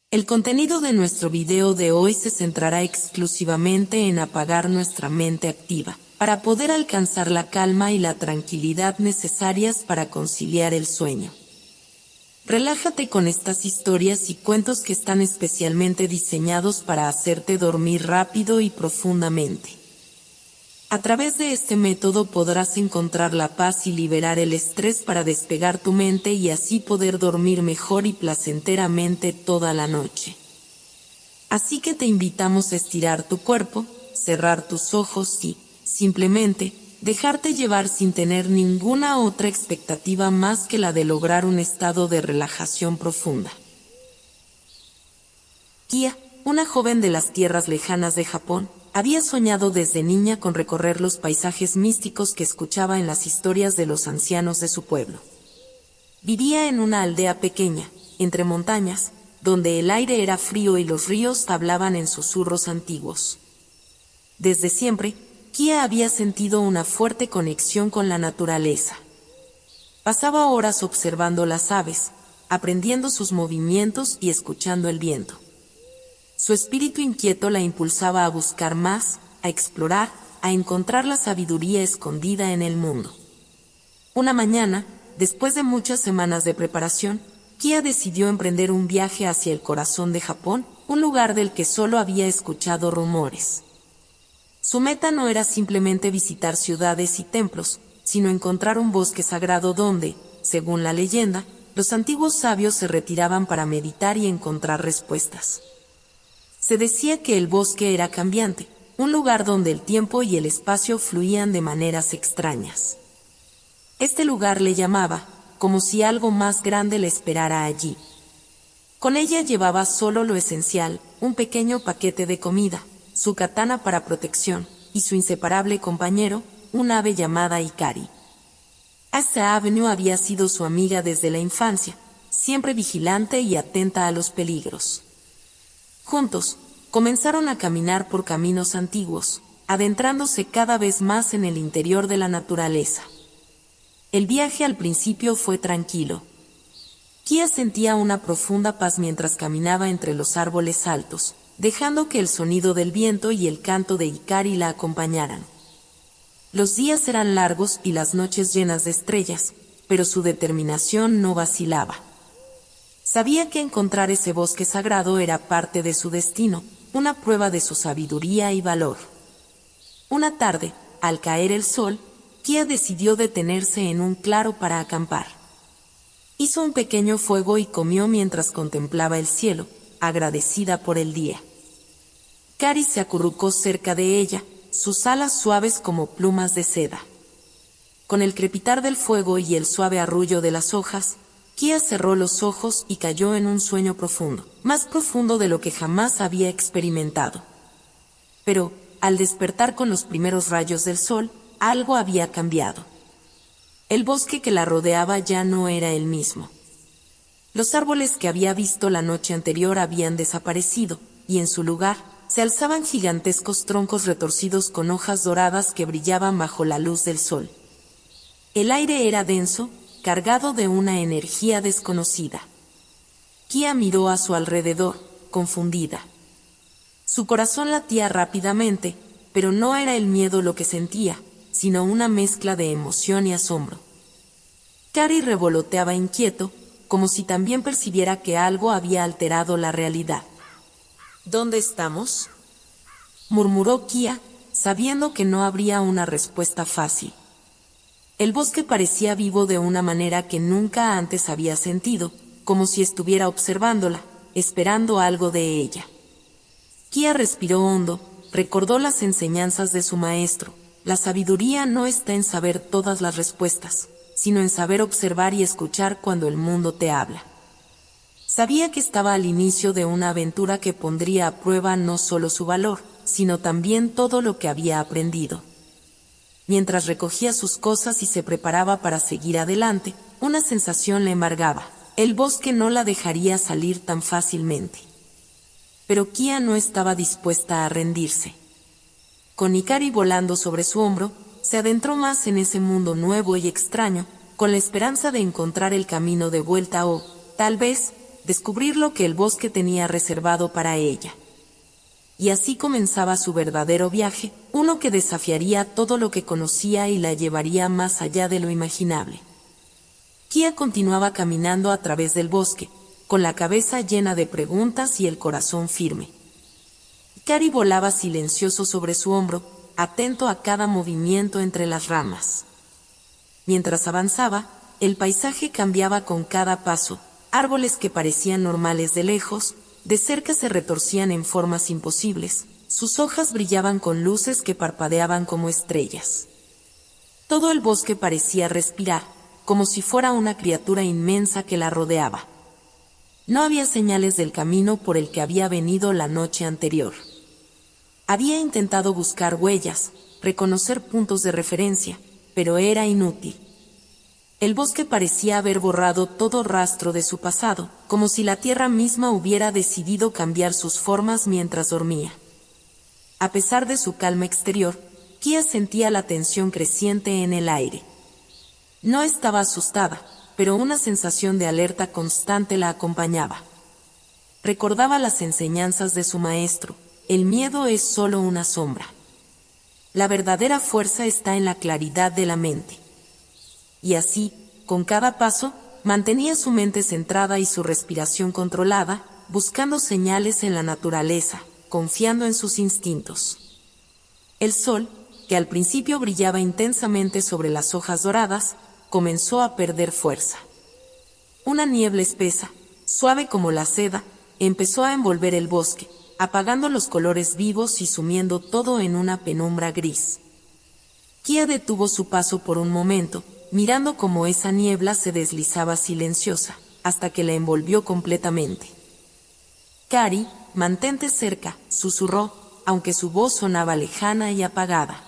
El contenido de nuestro video de hoy se centrará exclusivamente en apagar nuestra mente activa, para poder alcanzar la calma y la tranquilidad necesarias para conciliar el sueño. Relájate con estas historias y cuentos que están especialmente diseñados para hacerte dormir rápido y profundamente. A través de este método podrás encontrar la paz y liberar el estrés para despegar tu mente y así poder dormir mejor y placenteramente toda la noche. Así que te invitamos a estirar tu cuerpo, cerrar tus ojos y, simplemente, dejarte llevar sin tener ninguna otra expectativa más que la de lograr un estado de relajación profunda. Kia, una joven de las tierras lejanas de Japón, había soñado desde niña con recorrer los paisajes místicos que escuchaba en las historias de los ancianos de su pueblo. Vivía en una aldea pequeña, entre montañas, donde el aire era frío y los ríos hablaban en susurros antiguos. Desde siempre, Kia había sentido una fuerte conexión con la naturaleza. Pasaba horas observando las aves, aprendiendo sus movimientos y escuchando el viento. Su espíritu inquieto la impulsaba a buscar más, a explorar, a encontrar la sabiduría escondida en el mundo. Una mañana, después de muchas semanas de preparación, Kia decidió emprender un viaje hacia el corazón de Japón, un lugar del que solo había escuchado rumores. Su meta no era simplemente visitar ciudades y templos, sino encontrar un bosque sagrado donde, según la leyenda, los antiguos sabios se retiraban para meditar y encontrar respuestas. Se decía que el bosque era cambiante, un lugar donde el tiempo y el espacio fluían de maneras extrañas. Este lugar le llamaba, como si algo más grande le esperara allí. Con ella llevaba solo lo esencial, un pequeño paquete de comida, su katana para protección, y su inseparable compañero, un ave llamada Ikari. Asa Avenue había sido su amiga desde la infancia, siempre vigilante y atenta a los peligros. Juntos, comenzaron a caminar por caminos antiguos, adentrándose cada vez más en el interior de la naturaleza. El viaje al principio fue tranquilo. Kia sentía una profunda paz mientras caminaba entre los árboles altos, dejando que el sonido del viento y el canto de Ikari la acompañaran. Los días eran largos y las noches llenas de estrellas, pero su determinación no vacilaba. Sabía que encontrar ese bosque sagrado era parte de su destino, una prueba de su sabiduría y valor. Una tarde, al caer el sol, Kia decidió detenerse en un claro para acampar. Hizo un pequeño fuego y comió mientras contemplaba el cielo, agradecida por el día. Kari se acurrucó cerca de ella, sus alas suaves como plumas de seda. Con el crepitar del fuego y el suave arrullo de las hojas, Kia cerró los ojos y cayó en un sueño profundo, más profundo de lo que jamás había experimentado. Pero, al despertar con los primeros rayos del sol, algo había cambiado. El bosque que la rodeaba ya no era el mismo. Los árboles que había visto la noche anterior habían desaparecido, y en su lugar, se alzaban gigantescos troncos retorcidos con hojas doradas que brillaban bajo la luz del sol. El aire era denso, cargado de una energía desconocida. Kia miró a su alrededor, confundida. Su corazón latía rápidamente, pero no era el miedo lo que sentía, sino una mezcla de emoción y asombro. Kari revoloteaba inquieto, como si también percibiera que algo había alterado la realidad. ¿Dónde estamos?, murmuró Kia, sabiendo que no habría una respuesta fácil. El bosque parecía vivo de una manera que nunca antes había sentido, como si estuviera observándola, esperando algo de ella. Kia respiró hondo, recordó las enseñanzas de su maestro. La sabiduría no está en saber todas las respuestas, sino en saber observar y escuchar cuando el mundo te habla. Sabía que estaba al inicio de una aventura que pondría a prueba no solo su valor, sino también todo lo que había aprendido. Mientras recogía sus cosas y se preparaba para seguir adelante, una sensación la embargaba. El bosque no la dejaría salir tan fácilmente. Pero Kia no estaba dispuesta a rendirse. Con Ikari volando sobre su hombro, se adentró más en ese mundo nuevo y extraño, con la esperanza de encontrar el camino de vuelta o, tal vez, descubrir lo que el bosque tenía reservado para ella. Y así comenzaba su verdadero viaje, uno que desafiaría todo lo que conocía y la llevaría más allá de lo imaginable. Kia continuaba caminando a través del bosque, con la cabeza llena de preguntas y el corazón firme. Kari volaba silencioso sobre su hombro, atento a cada movimiento entre las ramas. Mientras avanzaba, el paisaje cambiaba con cada paso, árboles que parecían normales de lejos, de cerca se retorcían en formas imposibles, sus hojas brillaban con luces que parpadeaban como estrellas. Todo el bosque parecía respirar, como si fuera una criatura inmensa que la rodeaba. No había señales del camino por el que había venido la noche anterior. Había intentado buscar huellas, reconocer puntos de referencia, pero era inútil. El bosque parecía haber borrado todo rastro de su pasado, como si la tierra misma hubiera decidido cambiar sus formas mientras dormía. A pesar de su calma exterior, Kia sentía la tensión creciente en el aire. No estaba asustada, pero una sensación de alerta constante la acompañaba. Recordaba las enseñanzas de su maestro: el miedo es solo una sombra. La verdadera fuerza está en la claridad de la mente. Y así, con cada paso, mantenía su mente centrada y su respiración controlada, buscando señales en la naturaleza, confiando en sus instintos. El sol, que al principio brillaba intensamente sobre las hojas doradas, comenzó a perder fuerza. Una niebla espesa, suave como la seda, empezó a envolver el bosque, apagando los colores vivos y sumiendo todo en una penumbra gris. Kia detuvo su paso por un momento, mirando cómo esa niebla se deslizaba silenciosa, hasta que la envolvió completamente. «Kari, mantente cerca», susurró, aunque su voz sonaba lejana y apagada.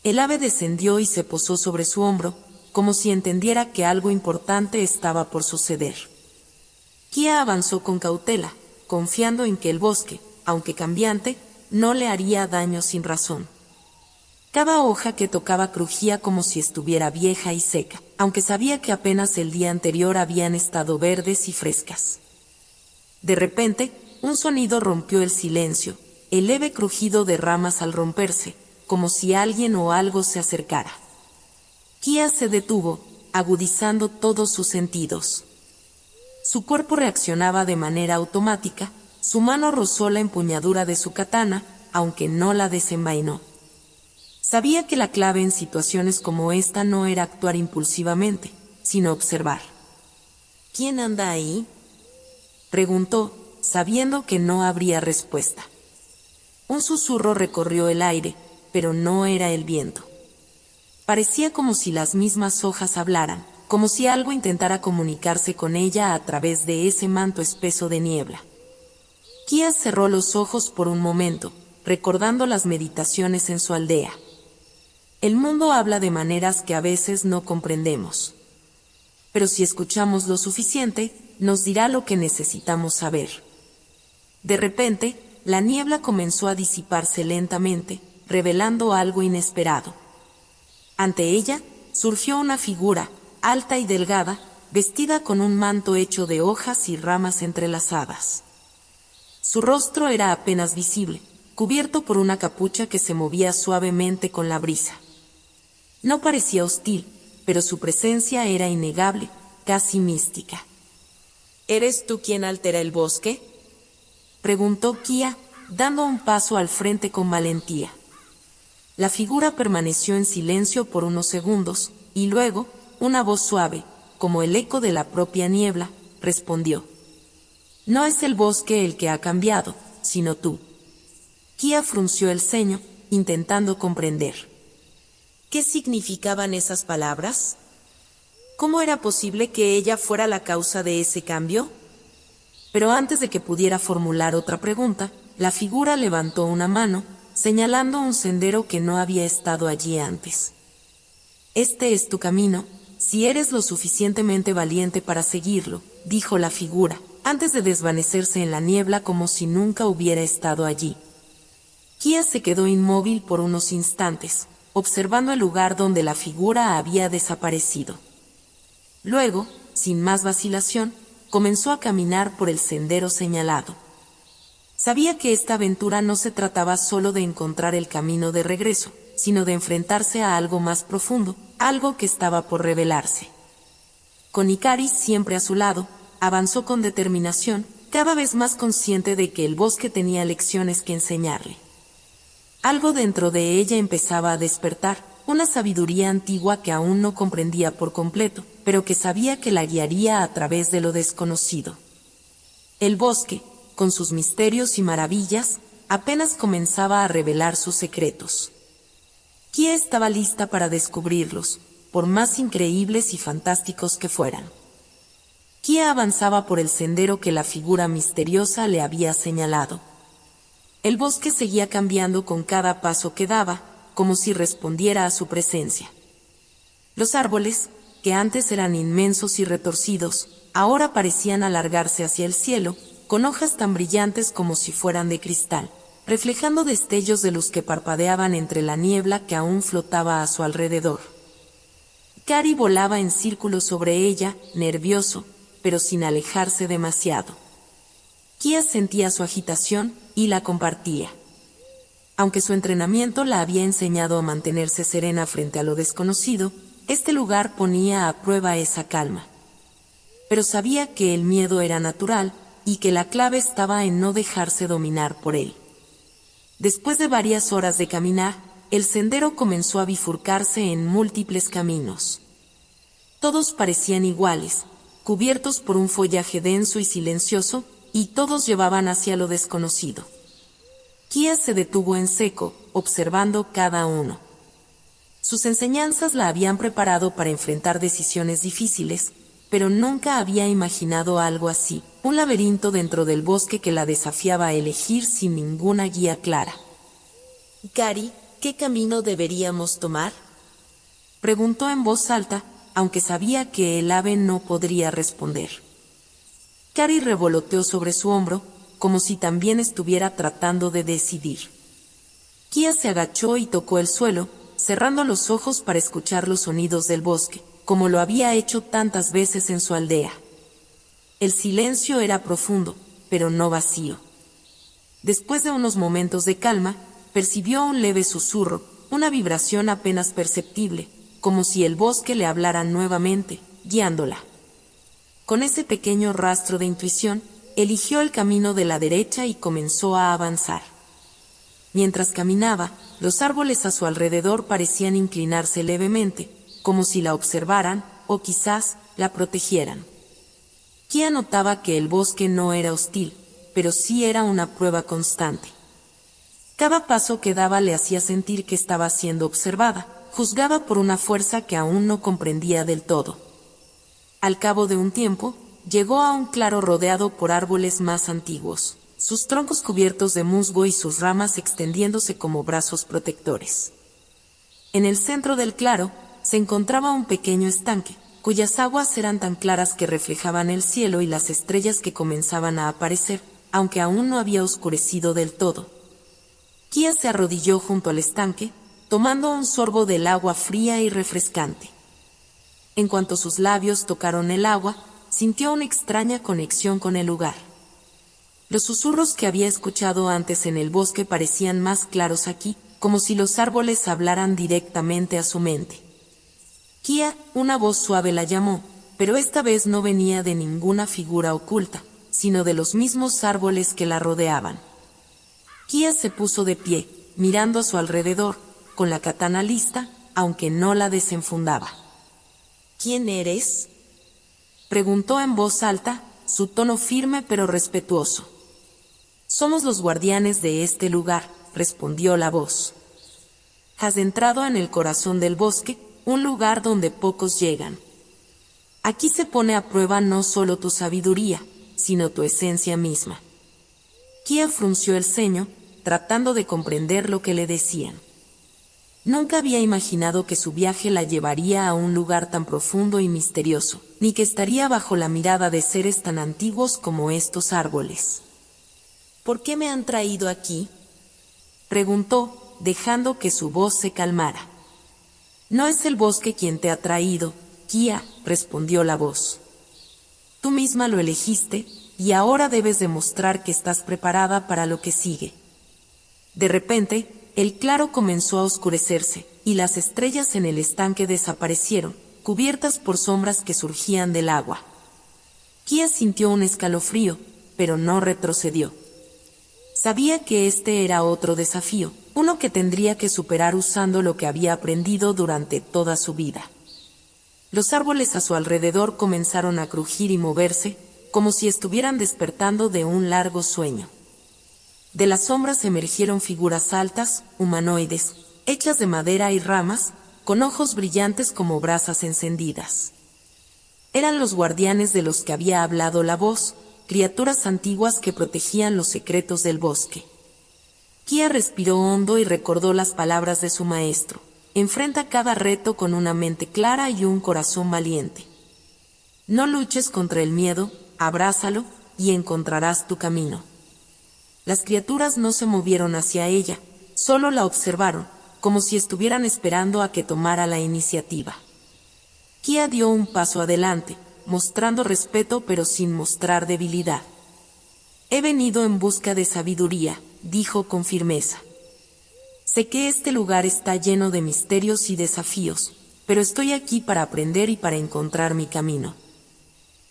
El ave descendió y se posó sobre su hombro, como si entendiera que algo importante estaba por suceder. Kia avanzó con cautela, confiando en que el bosque, aunque cambiante, no le haría daño sin razón. Cada hoja que tocaba crujía como si estuviera vieja y seca, aunque sabía que apenas el día anterior habían estado verdes y frescas. De repente, un sonido rompió el silencio, el leve crujido de ramas al romperse, como si alguien o algo se acercara. Kia se detuvo, agudizando todos sus sentidos. Su cuerpo reaccionaba de manera automática, su mano rozó la empuñadura de su katana, aunque no la desenvainó. Sabía que la clave en situaciones como esta no era actuar impulsivamente, sino observar. «¿Quién anda ahí?», preguntó, sabiendo que no habría respuesta. Un susurro recorrió el aire, pero no era el viento. Parecía como si las mismas hojas hablaran, como si algo intentara comunicarse con ella a través de ese manto espeso de niebla. Kia cerró los ojos por un momento, recordando las meditaciones en su aldea. El mundo habla de maneras que a veces no comprendemos. Pero si escuchamos lo suficiente, nos dirá lo que necesitamos saber. De repente, la niebla comenzó a disiparse lentamente, revelando algo inesperado. Ante ella, surgió una figura, alta y delgada, vestida con un manto hecho de hojas y ramas entrelazadas. Su rostro era apenas visible, cubierto por una capucha que se movía suavemente con la brisa. No parecía hostil, pero su presencia era innegable, casi mística. «¿Eres tú quien altera el bosque?», preguntó Kia, dando un paso al frente con valentía. La figura permaneció en silencio por unos segundos, y luego, una voz suave, como el eco de la propia niebla, respondió: «No es el bosque el que ha cambiado, sino tú». Kia frunció el ceño, intentando comprender. ¿Qué significaban esas palabras? ¿Cómo era posible que ella fuera la causa de ese cambio? Pero antes de que pudiera formular otra pregunta, la figura levantó una mano, señalando un sendero que no había estado allí antes. «Este es tu camino, si eres lo suficientemente valiente para seguirlo», dijo la figura, antes de desvanecerse en la niebla como si nunca hubiera estado allí. Kia se quedó inmóvil por unos instantes, observando el lugar donde la figura había desaparecido. Luego, sin más vacilación, comenzó a caminar por el sendero señalado. Sabía que esta aventura no se trataba solo de encontrar el camino de regreso, sino de enfrentarse a algo más profundo, algo que estaba por revelarse. Con Ikaris siempre a su lado, avanzó con determinación, cada vez más consciente de que el bosque tenía lecciones que enseñarle. Algo dentro de ella empezaba a despertar, una sabiduría antigua que aún no comprendía por completo, pero que sabía que la guiaría a través de lo desconocido. El bosque, con sus misterios y maravillas, apenas comenzaba a revelar sus secretos. Kia estaba lista para descubrirlos, por más increíbles y fantásticos que fueran. Kia avanzaba por el sendero que la figura misteriosa le había señalado. El bosque seguía cambiando con cada paso que daba, como si respondiera a su presencia. Los árboles, que antes eran inmensos y retorcidos, ahora parecían alargarse hacia el cielo, con hojas tan brillantes como si fueran de cristal, reflejando destellos de luz que parpadeaban entre la niebla que aún flotaba a su alrededor. Ikari volaba en círculos sobre ella, nervioso, pero sin alejarse demasiado. Kia sentía su agitación y la compartía. Aunque su entrenamiento la había enseñado a mantenerse serena frente a lo desconocido, este lugar ponía a prueba esa calma. Pero sabía que el miedo era natural y que la clave estaba en no dejarse dominar por él. Después de varias horas de caminar, el sendero comenzó a bifurcarse en múltiples caminos. Todos parecían iguales, cubiertos por un follaje denso y silencioso, y todos llevaban hacia lo desconocido. Kia se detuvo en seco, observando cada uno. Sus enseñanzas la habían preparado para enfrentar decisiones difíciles, pero nunca había imaginado algo así, un laberinto dentro del bosque que la desafiaba a elegir sin ninguna guía clara. «Ikari, ¿qué camino deberíamos tomar?», preguntó en voz alta, aunque sabía que el ave no podría responder. Ikari revoloteó sobre su hombro, como si también estuviera tratando de decidir. Kia se agachó y tocó el suelo, cerrando los ojos para escuchar los sonidos del bosque, como lo había hecho tantas veces en su aldea. El silencio era profundo, pero no vacío. Después de unos momentos de calma, percibió un leve susurro, una vibración apenas perceptible, como si el bosque le hablara nuevamente, guiándola. Con ese pequeño rastro de intuición, eligió el camino de la derecha y comenzó a avanzar. Mientras caminaba, los árboles a su alrededor parecían inclinarse levemente, como si la observaran, o quizás, la protegieran. Kia notaba que el bosque no era hostil, pero sí era una prueba constante. Cada paso que daba le hacía sentir que estaba siendo observada, juzgada por una fuerza que aún no comprendía del todo. Al cabo de un tiempo, llegó a un claro rodeado por árboles más antiguos, sus troncos cubiertos de musgo y sus ramas extendiéndose como brazos protectores. En el centro del claro, se encontraba un pequeño estanque, cuyas aguas eran tan claras que reflejaban el cielo y las estrellas que comenzaban a aparecer, aunque aún no había oscurecido del todo. Kia se arrodilló junto al estanque, tomando un sorbo del agua fría y refrescante. En cuanto sus labios tocaron el agua, sintió una extraña conexión con el lugar. Los susurros que había escuchado antes en el bosque parecían más claros aquí, como si los árboles hablaran directamente a su mente. Kia, una voz suave la llamó, pero esta vez no venía de ninguna figura oculta, sino de los mismos árboles que la rodeaban. Kia se puso de pie, mirando a su alrededor, con la katana lista, aunque no la desenfundaba. «¿Quién eres?», preguntó en voz alta, su tono firme pero respetuoso. «Somos los guardianes de este lugar», respondió la voz. «Has entrado en el corazón del bosque, un lugar donde pocos llegan. Aquí se pone a prueba no solo tu sabiduría, sino tu esencia misma». Kia frunció el ceño, tratando de comprender lo que le decían. Nunca había imaginado que su viaje la llevaría a un lugar tan profundo y misterioso, ni que estaría bajo la mirada de seres tan antiguos como estos árboles. «¿Por qué me han traído aquí?», preguntó, dejando que su voz se calmara. «No es el bosque quien te ha traído, Kia», respondió la voz. Tú misma lo elegiste, y ahora debes demostrar que estás preparada para lo que sigue. De repente, el claro comenzó a oscurecerse, y las estrellas en el estanque desaparecieron, cubiertas por sombras que surgían del agua. Kia sintió un escalofrío, pero no retrocedió. Sabía que este era otro desafío, uno que tendría que superar usando lo que había aprendido durante toda su vida. Los árboles a su alrededor comenzaron a crujir y moverse, como si estuvieran despertando de un largo sueño. De las sombras emergieron figuras altas, humanoides, hechas de madera y ramas, con ojos brillantes como brasas encendidas. Eran los guardianes de los que había hablado la voz, criaturas antiguas que protegían los secretos del bosque. Kia respiró hondo y recordó las palabras de su maestro: enfrenta cada reto con una mente clara y un corazón valiente. No luches contra el miedo, abrázalo, y encontrarás tu camino. Las criaturas no se movieron hacia ella, solo la observaron, como si estuvieran esperando a que tomara la iniciativa. Kia dio un paso adelante, mostrando respeto pero sin mostrar debilidad. He venido en busca de sabiduría, dijo con firmeza. Sé que este lugar está lleno de misterios y desafíos, pero estoy aquí para aprender y para encontrar mi camino.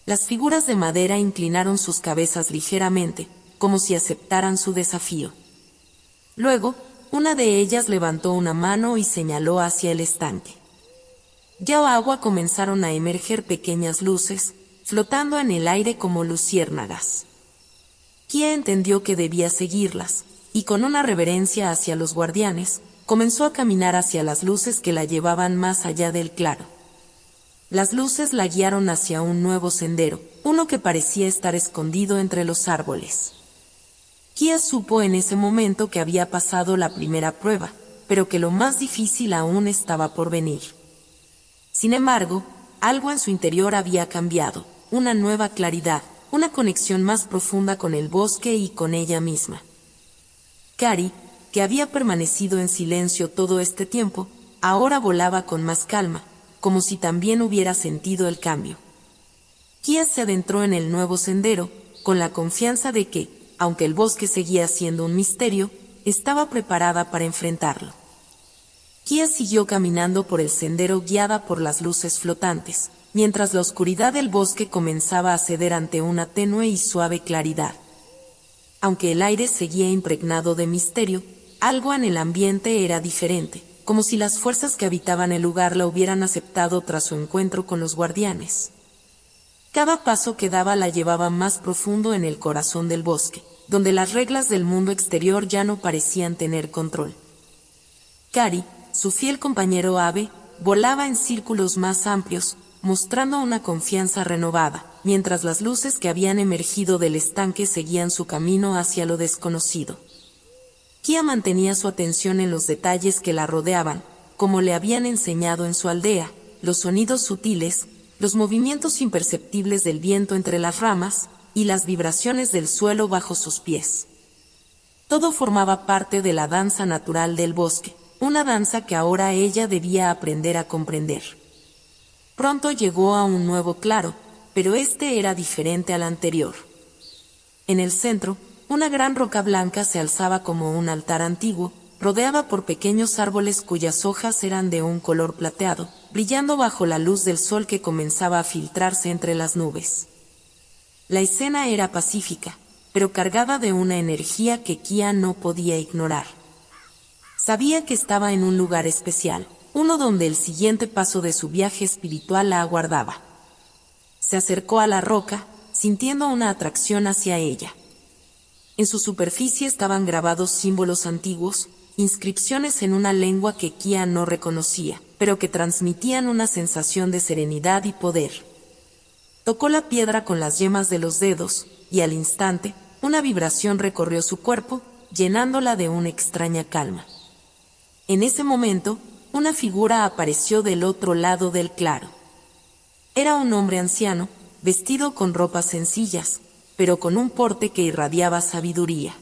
Las figuras de madera inclinaron sus cabezas ligeramente, como si aceptaran su desafío. Luego, una de ellas levantó una mano y señaló hacia el estanque. Ya agua comenzaron a emerger pequeñas luces, flotando en el aire como luciérnagas. Kia entendió que debía seguirlas, y con una reverencia hacia los guardianes, comenzó a caminar hacia las luces que la llevaban más allá del claro. Las luces la guiaron hacia un nuevo sendero, uno que parecía estar escondido entre los árboles. Kia supo en ese momento que había pasado la primera prueba, pero que lo más difícil aún estaba por venir. Sin embargo, algo en su interior había cambiado, una nueva claridad, una conexión más profunda con el bosque y con ella misma. Kari, que había permanecido en silencio todo este tiempo, ahora volaba con más calma, como si también hubiera sentido el cambio. Kia se adentró en el nuevo sendero, con la confianza de que, aunque el bosque seguía siendo un misterio, estaba preparada para enfrentarlo. Kia siguió caminando por el sendero guiada por las luces flotantes, mientras la oscuridad del bosque comenzaba a ceder ante una tenue y suave claridad. Aunque el aire seguía impregnado de misterio, algo en el ambiente era diferente, como si las fuerzas que habitaban el lugar la hubieran aceptado tras su encuentro con los guardianes. Cada paso que daba la llevaba más profundo en el corazón del bosque, donde las reglas del mundo exterior ya no parecían tener control. Kari, su fiel compañero ave, volaba en círculos más amplios, mostrando una confianza renovada, mientras las luces que habían emergido del estanque seguían su camino hacia lo desconocido. Kia mantenía su atención en los detalles que la rodeaban, como le habían enseñado en su aldea, los sonidos sutiles, los movimientos imperceptibles del viento entre las ramas, y las vibraciones del suelo bajo sus pies. Todo formaba parte de la danza natural del bosque, una danza que ahora ella debía aprender a comprender. Pronto llegó a un nuevo claro, pero este era diferente al anterior. En el centro, una gran roca blanca se alzaba como un altar antiguo, rodeada por pequeños árboles cuyas hojas eran de un color plateado, brillando bajo la luz del sol que comenzaba a filtrarse entre las nubes. La escena era pacífica, pero cargada de una energía que Kia no podía ignorar. Sabía que estaba en un lugar especial, uno donde el siguiente paso de su viaje espiritual la aguardaba. Se acercó a la roca, sintiendo una atracción hacia ella. En su superficie estaban grabados símbolos antiguos, inscripciones en una lengua que Kia no reconocía, pero que transmitían una sensación de serenidad y poder. Tocó la piedra con las yemas de los dedos, y al instante, una vibración recorrió su cuerpo, llenándola de una extraña calma. En ese momento, una figura apareció del otro lado del claro. Era un hombre anciano, vestido con ropas sencillas, pero con un porte que irradiaba sabiduría.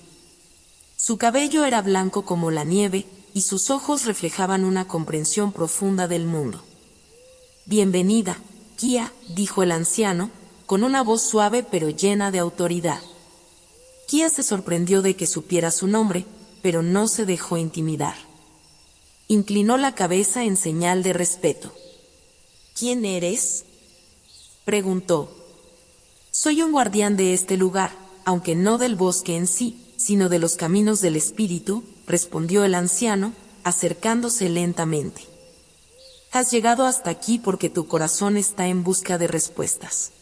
Su cabello era blanco como la nieve, y sus ojos reflejaban una comprensión profunda del mundo. «Bienvenida, Kia», dijo el anciano, con una voz suave pero llena de autoridad. Kia se sorprendió de que supiera su nombre, pero no se dejó intimidar. Inclinó la cabeza en señal de respeto. ¿Quién eres?, preguntó. Soy un guardián de este lugar, aunque no del bosque en sí, sino de los caminos del espíritu, respondió el anciano, acercándose lentamente. Has llegado hasta aquí porque tu corazón está en busca de respuestas.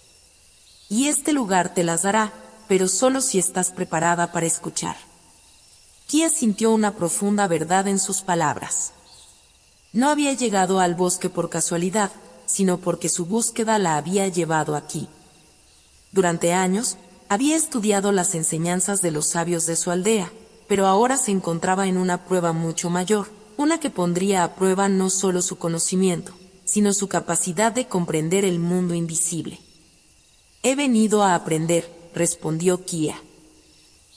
Y este lugar te las dará, pero solo si estás preparada para escuchar. Kia sintió una profunda verdad en sus palabras. No había llegado al bosque por casualidad, sino porque su búsqueda la había llevado aquí. Durante años, había estudiado las enseñanzas de los sabios de su aldea, pero ahora se encontraba en una prueba mucho mayor, una que pondría a prueba no solo su conocimiento, sino su capacidad de comprender el mundo invisible. He venido a aprender, respondió Kia.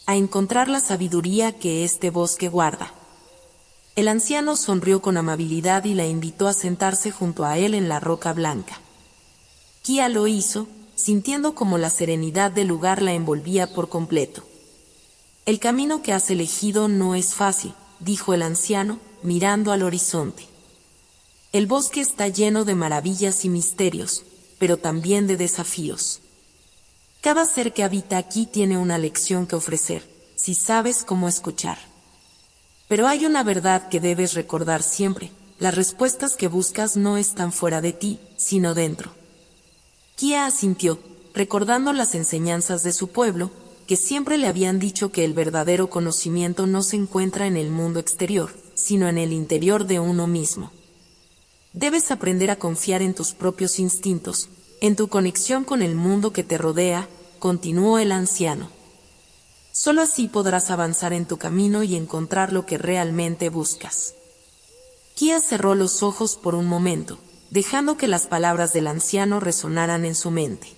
A encontrar la sabiduría que este bosque guarda. El anciano sonrió con amabilidad y la invitó a sentarse junto a él en la roca blanca. Kia lo hizo, sintiendo como la serenidad del lugar la envolvía por completo. El camino que has elegido no es fácil, dijo el anciano, mirando al horizonte. El bosque está lleno de maravillas y misterios, pero también de desafíos. Cada ser que habita aquí tiene una lección que ofrecer, si sabes cómo escuchar. Pero hay una verdad que debes recordar siempre: las respuestas que buscas no están fuera de ti, sino dentro. Kia asintió, recordando las enseñanzas de su pueblo, que siempre le habían dicho que el verdadero conocimiento no se encuentra en el mundo exterior, sino en el interior de uno mismo. Debes aprender a confiar en tus propios instintos, en tu conexión con el mundo que te rodea, continuó el anciano. Solo así podrás avanzar en tu camino y encontrar lo que realmente buscas. Kia cerró los ojos por un momento, dejando que las palabras del anciano resonaran en su mente.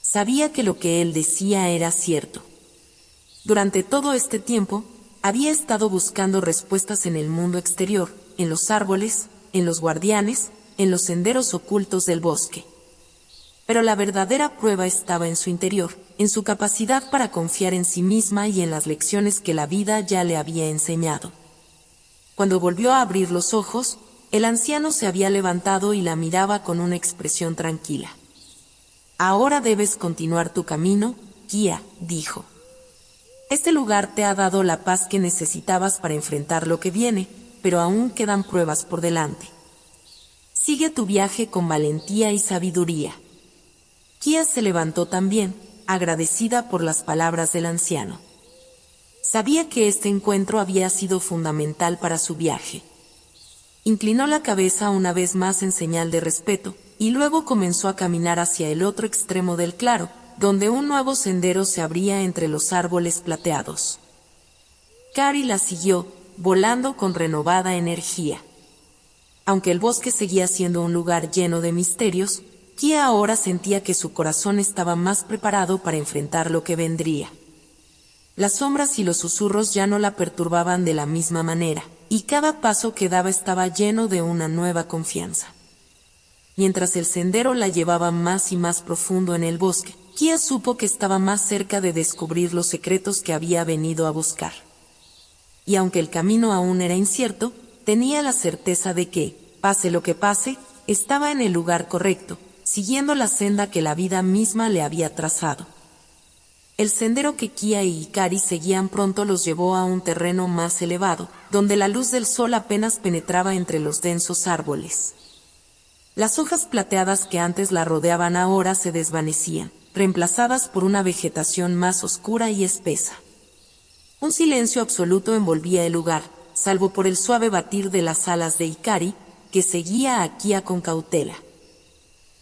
Sabía que lo que él decía era cierto. Durante todo este tiempo, había estado buscando respuestas en el mundo exterior, en los árboles, en los guardianes, en los senderos ocultos del bosque. Pero la verdadera prueba estaba en su interior, en su capacidad para confiar en sí misma y en las lecciones que la vida ya le había enseñado. Cuando volvió a abrir los ojos, el anciano se había levantado y la miraba con una expresión tranquila. Ahora debes continuar tu camino, Kia, dijo. Este lugar te ha dado la paz que necesitabas para enfrentar lo que viene, pero aún quedan pruebas por delante. Sigue tu viaje con valentía y sabiduría. Kia se levantó también, agradecida por las palabras del anciano. Sabía que este encuentro había sido fundamental para su viaje. Inclinó la cabeza una vez más en señal de respeto, y luego comenzó a caminar hacia el otro extremo del claro, donde un nuevo sendero se abría entre los árboles plateados. Kari la siguió, volando con renovada energía. Aunque el bosque seguía siendo un lugar lleno de misterios, Kia ahora sentía que su corazón estaba más preparado para enfrentar lo que vendría. Las sombras y los susurros ya no la perturbaban de la misma manera, y cada paso que daba estaba lleno de una nueva confianza. Mientras el sendero la llevaba más y más profundo en el bosque, Kia supo que estaba más cerca de descubrir los secretos que había venido a buscar. Y aunque el camino aún era incierto, tenía la certeza de que, pase lo que pase, estaba en el lugar correcto, siguiendo la senda que la vida misma le había trazado. El sendero que Kia y Hikari seguían pronto los llevó a un terreno más elevado, donde la luz del sol apenas penetraba entre los densos árboles. Las hojas plateadas que antes la rodeaban ahora se desvanecían, reemplazadas por una vegetación más oscura y espesa. Un silencio absoluto envolvía el lugar, salvo por el suave batir de las alas de Hikari, que seguía a Kia con cautela.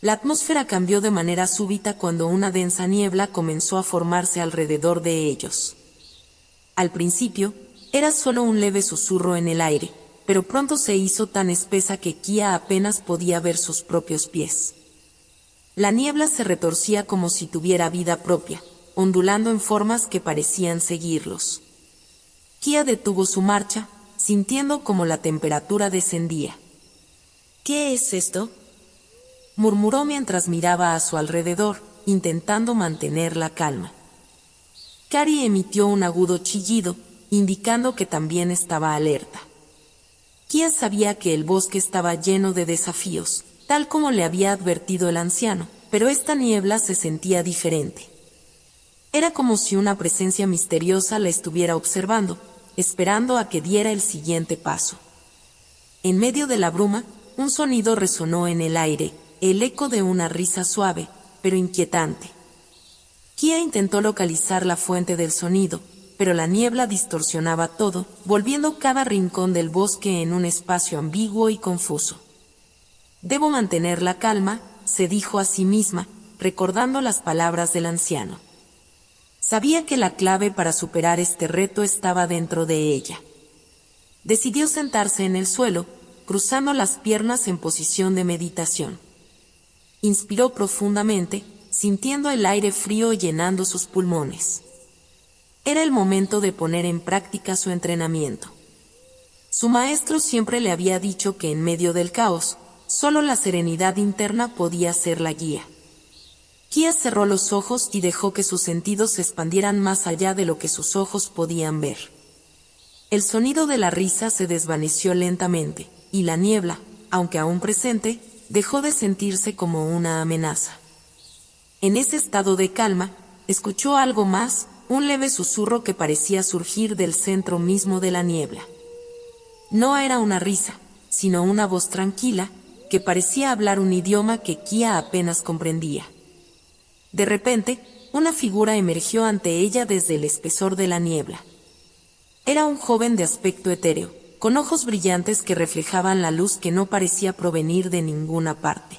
La atmósfera cambió de manera súbita cuando una densa niebla comenzó a formarse alrededor de ellos. Al principio, era solo un leve susurro en el aire, pero pronto se hizo tan espesa que Kia apenas podía ver sus propios pies. La niebla se retorcía como si tuviera vida propia, ondulando en formas que parecían seguirlos. Kia detuvo su marcha, sintiendo como la temperatura descendía. ¿Qué es esto?, murmuró mientras miraba a su alrededor, intentando mantener la calma. Cari emitió un agudo chillido, indicando que también estaba alerta. Kia sabía que el bosque estaba lleno de desafíos, tal como le había advertido el anciano, pero esta niebla se sentía diferente. Era como si una presencia misteriosa la estuviera observando, esperando a que diera el siguiente paso. En medio de la bruma, un sonido resonó en el aire, el eco de una risa suave, pero inquietante. Kia intentó localizar la fuente del sonido, pero la niebla distorsionaba todo, volviendo cada rincón del bosque en un espacio ambiguo y confuso. Debo mantener la calma, se dijo a sí misma, recordando las palabras del anciano. Sabía que la clave para superar este reto estaba dentro de ella. Decidió sentarse en el suelo, cruzando las piernas en posición de meditación. Inspiró profundamente, sintiendo el aire frío llenando sus pulmones. Era el momento de poner en práctica su entrenamiento. Su maestro siempre le había dicho que en medio del caos, solo la serenidad interna podía ser la guía. Kia cerró los ojos y dejó que sus sentidos se expandieran más allá de lo que sus ojos podían ver. El sonido de la risa se desvaneció lentamente, y la niebla, aunque aún presente, dejó de sentirse como una amenaza. En ese estado de calma, escuchó algo más, un leve susurro que parecía surgir del centro mismo de la niebla. No era una risa, sino una voz tranquila, que parecía hablar un idioma que Kia apenas comprendía. De repente, una figura emergió ante ella desde el espesor de la niebla. Era un joven de aspecto etéreo, con ojos brillantes que reflejaban la luz que no parecía provenir de ninguna parte.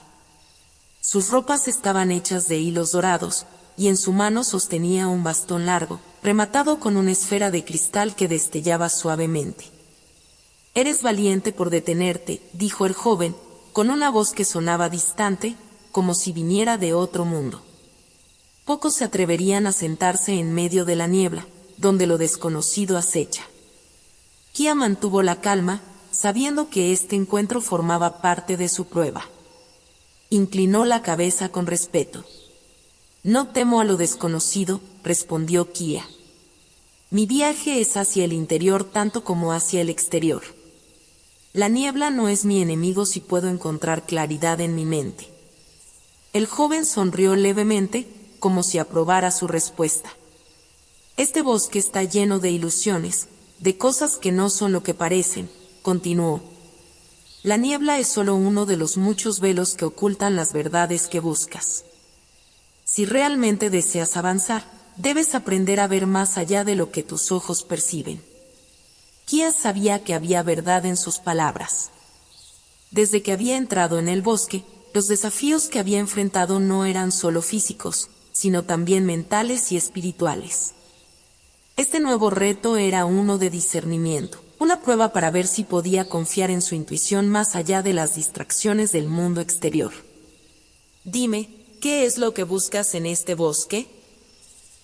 Sus ropas estaban hechas de hilos dorados, y en su mano sostenía un bastón largo, rematado con una esfera de cristal que destellaba suavemente. «Eres valiente por detenerte», dijo el joven, con una voz que sonaba distante, como si viniera de otro mundo. Pocos se atreverían a sentarse en medio de la niebla, donde lo desconocido acecha. Kia mantuvo la calma, sabiendo que este encuentro formaba parte de su prueba. Inclinó la cabeza con respeto. «No temo a lo desconocido», respondió Kia. «Mi viaje es hacia el interior tanto como hacia el exterior. La niebla no es mi enemigo si puedo encontrar claridad en mi mente». El joven sonrió levemente, como si aprobara su respuesta. «Este bosque está lleno de ilusiones, de cosas que no son lo que parecen», continuó. «La niebla es solo uno de los muchos velos que ocultan las verdades que buscas. Si realmente deseas avanzar, debes aprender a ver más allá de lo que tus ojos perciben». Kia sabía que había verdad en sus palabras. Desde que había entrado en el bosque, los desafíos que había enfrentado no eran solo físicos, sino también mentales y espirituales. Este nuevo reto era uno de discernimiento, una prueba para ver si podía confiar en su intuición más allá de las distracciones del mundo exterior. «Dime, ¿qué es lo que buscas en este bosque?»,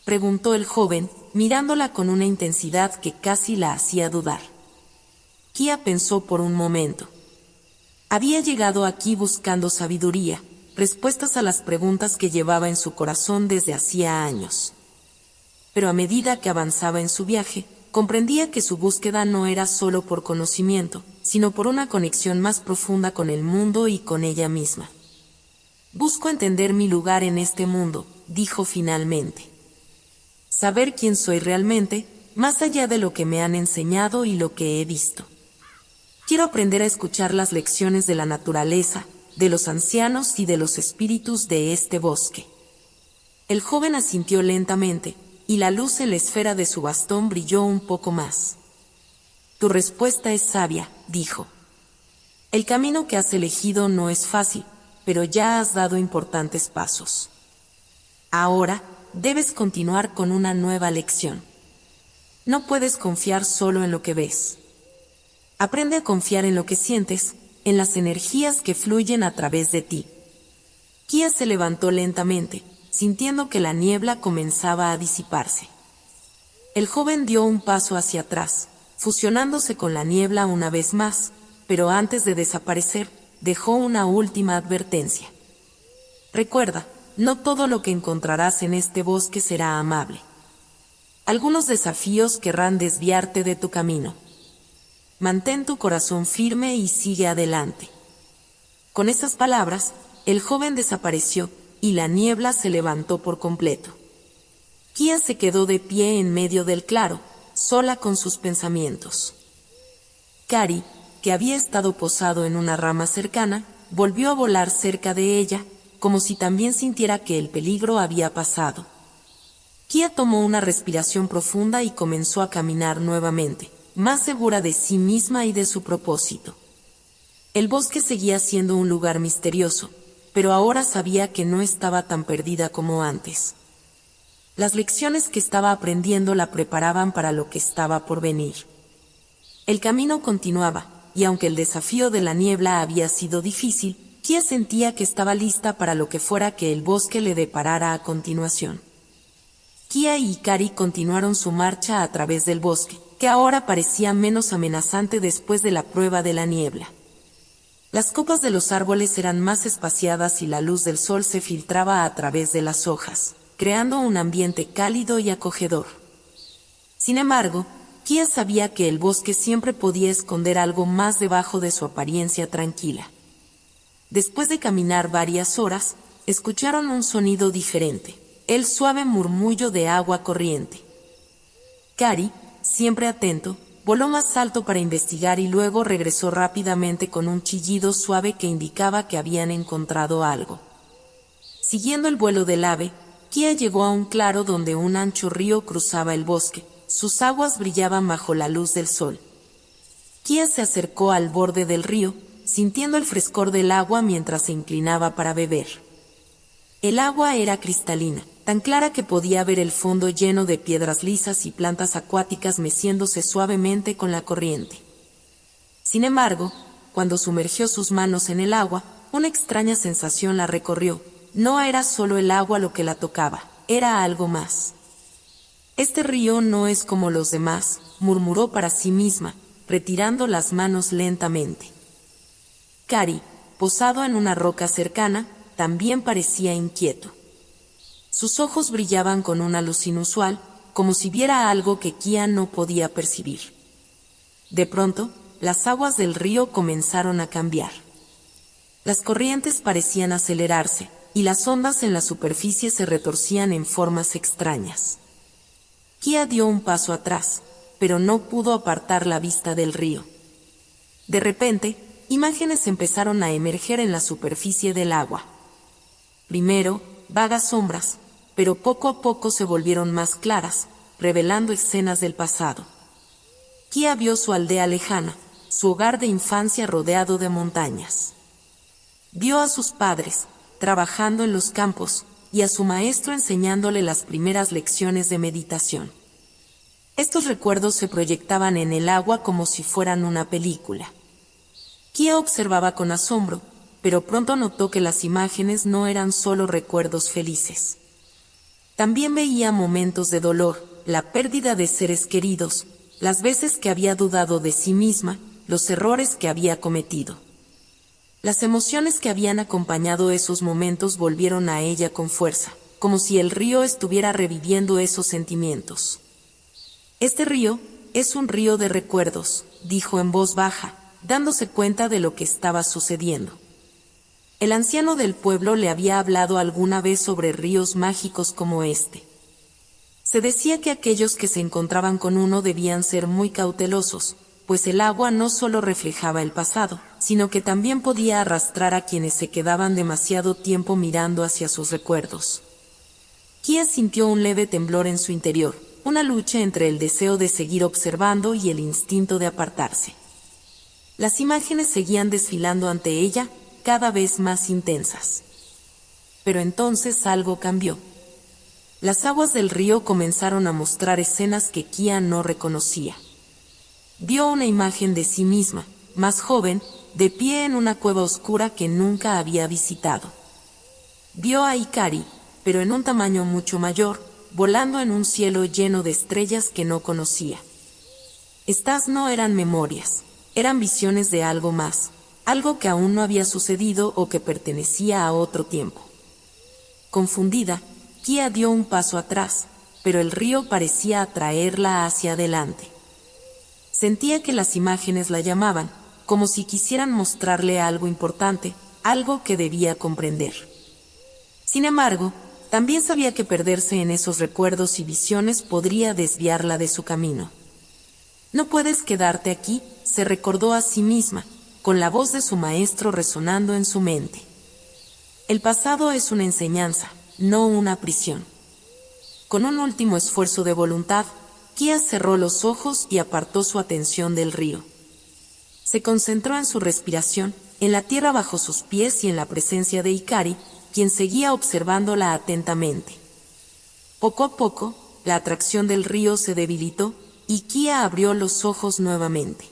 preguntó el joven, mirándola con una intensidad que casi la hacía dudar. Kia pensó por un momento. Había llegado aquí buscando sabiduría, respuestas a las preguntas que llevaba en su corazón desde hacía años. Pero a medida que avanzaba en su viaje, comprendía que su búsqueda no era solo por conocimiento, sino por una conexión más profunda con el mundo y con ella misma. «Busco entender mi lugar en este mundo», dijo finalmente. «Saber quién soy realmente, más allá de lo que me han enseñado y lo que he visto. Quiero aprender a escuchar las lecciones de la naturaleza, de los ancianos y de los espíritus de este bosque». El joven asintió lentamente, y la luz en la esfera de su bastón brilló un poco más. «Tu respuesta es sabia», dijo. «El camino que has elegido no es fácil, pero ya has dado importantes pasos. Ahora, debes continuar con una nueva lección. No puedes confiar solo en lo que ves. Aprende a confiar en lo que sientes, en las energías que fluyen a través de ti». Kia se levantó lentamente, sintiendo que la niebla comenzaba a disiparse. El joven dio un paso hacia atrás, fusionándose con la niebla una vez más, pero antes de desaparecer, dejó una última advertencia. «Recuerda, no todo lo que encontrarás en este bosque será amable. Algunos desafíos querrán desviarte de tu camino. Mantén tu corazón firme y sigue adelante. Con esas palabras, el joven desapareció, y la niebla se levantó por completo. Kia se quedó de pie en medio del claro, sola con sus pensamientos. Kari, que había estado posado en una rama cercana, volvió a volar cerca de ella, como si también sintiera que el peligro había pasado. Kia tomó una respiración profunda y comenzó a caminar nuevamente, más segura de sí misma y de su propósito. El bosque seguía siendo un lugar misterioso, pero ahora sabía que no estaba tan perdida como antes. Las lecciones que estaba aprendiendo la preparaban para lo que estaba por venir. El camino continuaba, y aunque el desafío de la niebla había sido difícil, Kia sentía que estaba lista para lo que fuera que el bosque le deparara a continuación. Kia y Kari continuaron su marcha a través del bosque, que ahora parecía menos amenazante después de la prueba de la niebla. Las copas de los árboles eran más espaciadas y la luz del sol se filtraba a través de las hojas, creando un ambiente cálido y acogedor. Sin embargo, Kia sabía que el bosque siempre podía esconder algo más debajo de su apariencia tranquila. Después de caminar varias horas, escucharon un sonido diferente, el suave murmullo de agua corriente. Kari, siempre atento, voló más alto para investigar y luego regresó rápidamente con un chillido suave que indicaba que habían encontrado algo. Siguiendo el vuelo del ave, Kia llegó a un claro donde un ancho río cruzaba el bosque. Sus aguas brillaban bajo la luz del sol. Kia se acercó al borde del río, sintiendo el frescor del agua mientras se inclinaba para beber. El agua era cristalina, tan clara que podía ver el fondo lleno de piedras lisas y plantas acuáticas meciéndose suavemente con la corriente. Sin embargo, cuando sumergió sus manos en el agua, una extraña sensación la recorrió. No era solo el agua lo que la tocaba, era algo más. Este río no es como los demás, murmuró para sí misma, retirando las manos lentamente. Kari, posado en una roca cercana, también parecía inquieto. Sus ojos brillaban con una luz inusual, como si viera algo que Kia no podía percibir. De pronto, las aguas del río comenzaron a cambiar. Las corrientes parecían acelerarse, y las ondas en la superficie se retorcían en formas extrañas. Kia dio un paso atrás, pero no pudo apartar la vista del río. De repente, imágenes empezaron a emerger en la superficie del agua. Primero, vagas sombras, pero poco a poco se volvieron más claras, revelando escenas del pasado. Kia vio su aldea lejana, su hogar de infancia rodeado de montañas. Vio a sus padres, trabajando en los campos, y a su maestro enseñándole las primeras lecciones de meditación. Estos recuerdos se proyectaban en el agua como si fueran una película. Kia observaba con asombro, pero pronto notó que las imágenes no eran solo recuerdos felices. También veía momentos de dolor, la pérdida de seres queridos, las veces que había dudado de sí misma, los errores que había cometido. Las emociones que habían acompañado esos momentos volvieron a ella con fuerza, como si el río estuviera reviviendo esos sentimientos. Este río es un río de recuerdos, dijo en voz baja, dándose cuenta de lo que estaba sucediendo. El anciano del pueblo le había hablado alguna vez sobre ríos mágicos como este. Se decía que aquellos que se encontraban con uno debían ser muy cautelosos, pues el agua no solo reflejaba el pasado, sino que también podía arrastrar a quienes se quedaban demasiado tiempo mirando hacia sus recuerdos. Kia sintió un leve temblor en su interior, una lucha entre el deseo de seguir observando y el instinto de apartarse. Las imágenes seguían desfilando ante ella, cada vez más intensas. Pero entonces algo cambió. Las aguas del río comenzaron a mostrar escenas que Kia no reconocía. Vio una imagen de sí misma, más joven, de pie en una cueva oscura que nunca había visitado. Vio a Ikari, pero en un tamaño mucho mayor, volando en un cielo lleno de estrellas que no conocía. Estas no eran memorias, eran visiones de algo más, algo que aún no había sucedido o que pertenecía a otro tiempo. Confundida, Kia dio un paso atrás, pero el río parecía atraerla hacia adelante. Sentía que las imágenes la llamaban, como si quisieran mostrarle algo importante, algo que debía comprender. Sin embargo, también sabía que perderse en esos recuerdos y visiones podría desviarla de su camino. «No puedes quedarte aquí», se recordó a sí misma, con la voz de su maestro resonando en su mente. El pasado es una enseñanza, no una prisión. Con un último esfuerzo de voluntad, Kia cerró los ojos y apartó su atención del río. Se concentró en su respiración, en la tierra bajo sus pies y en la presencia de Hikari, quien seguía observándola atentamente. Poco a poco, la atracción del río se debilitó, y Kia abrió los ojos nuevamente.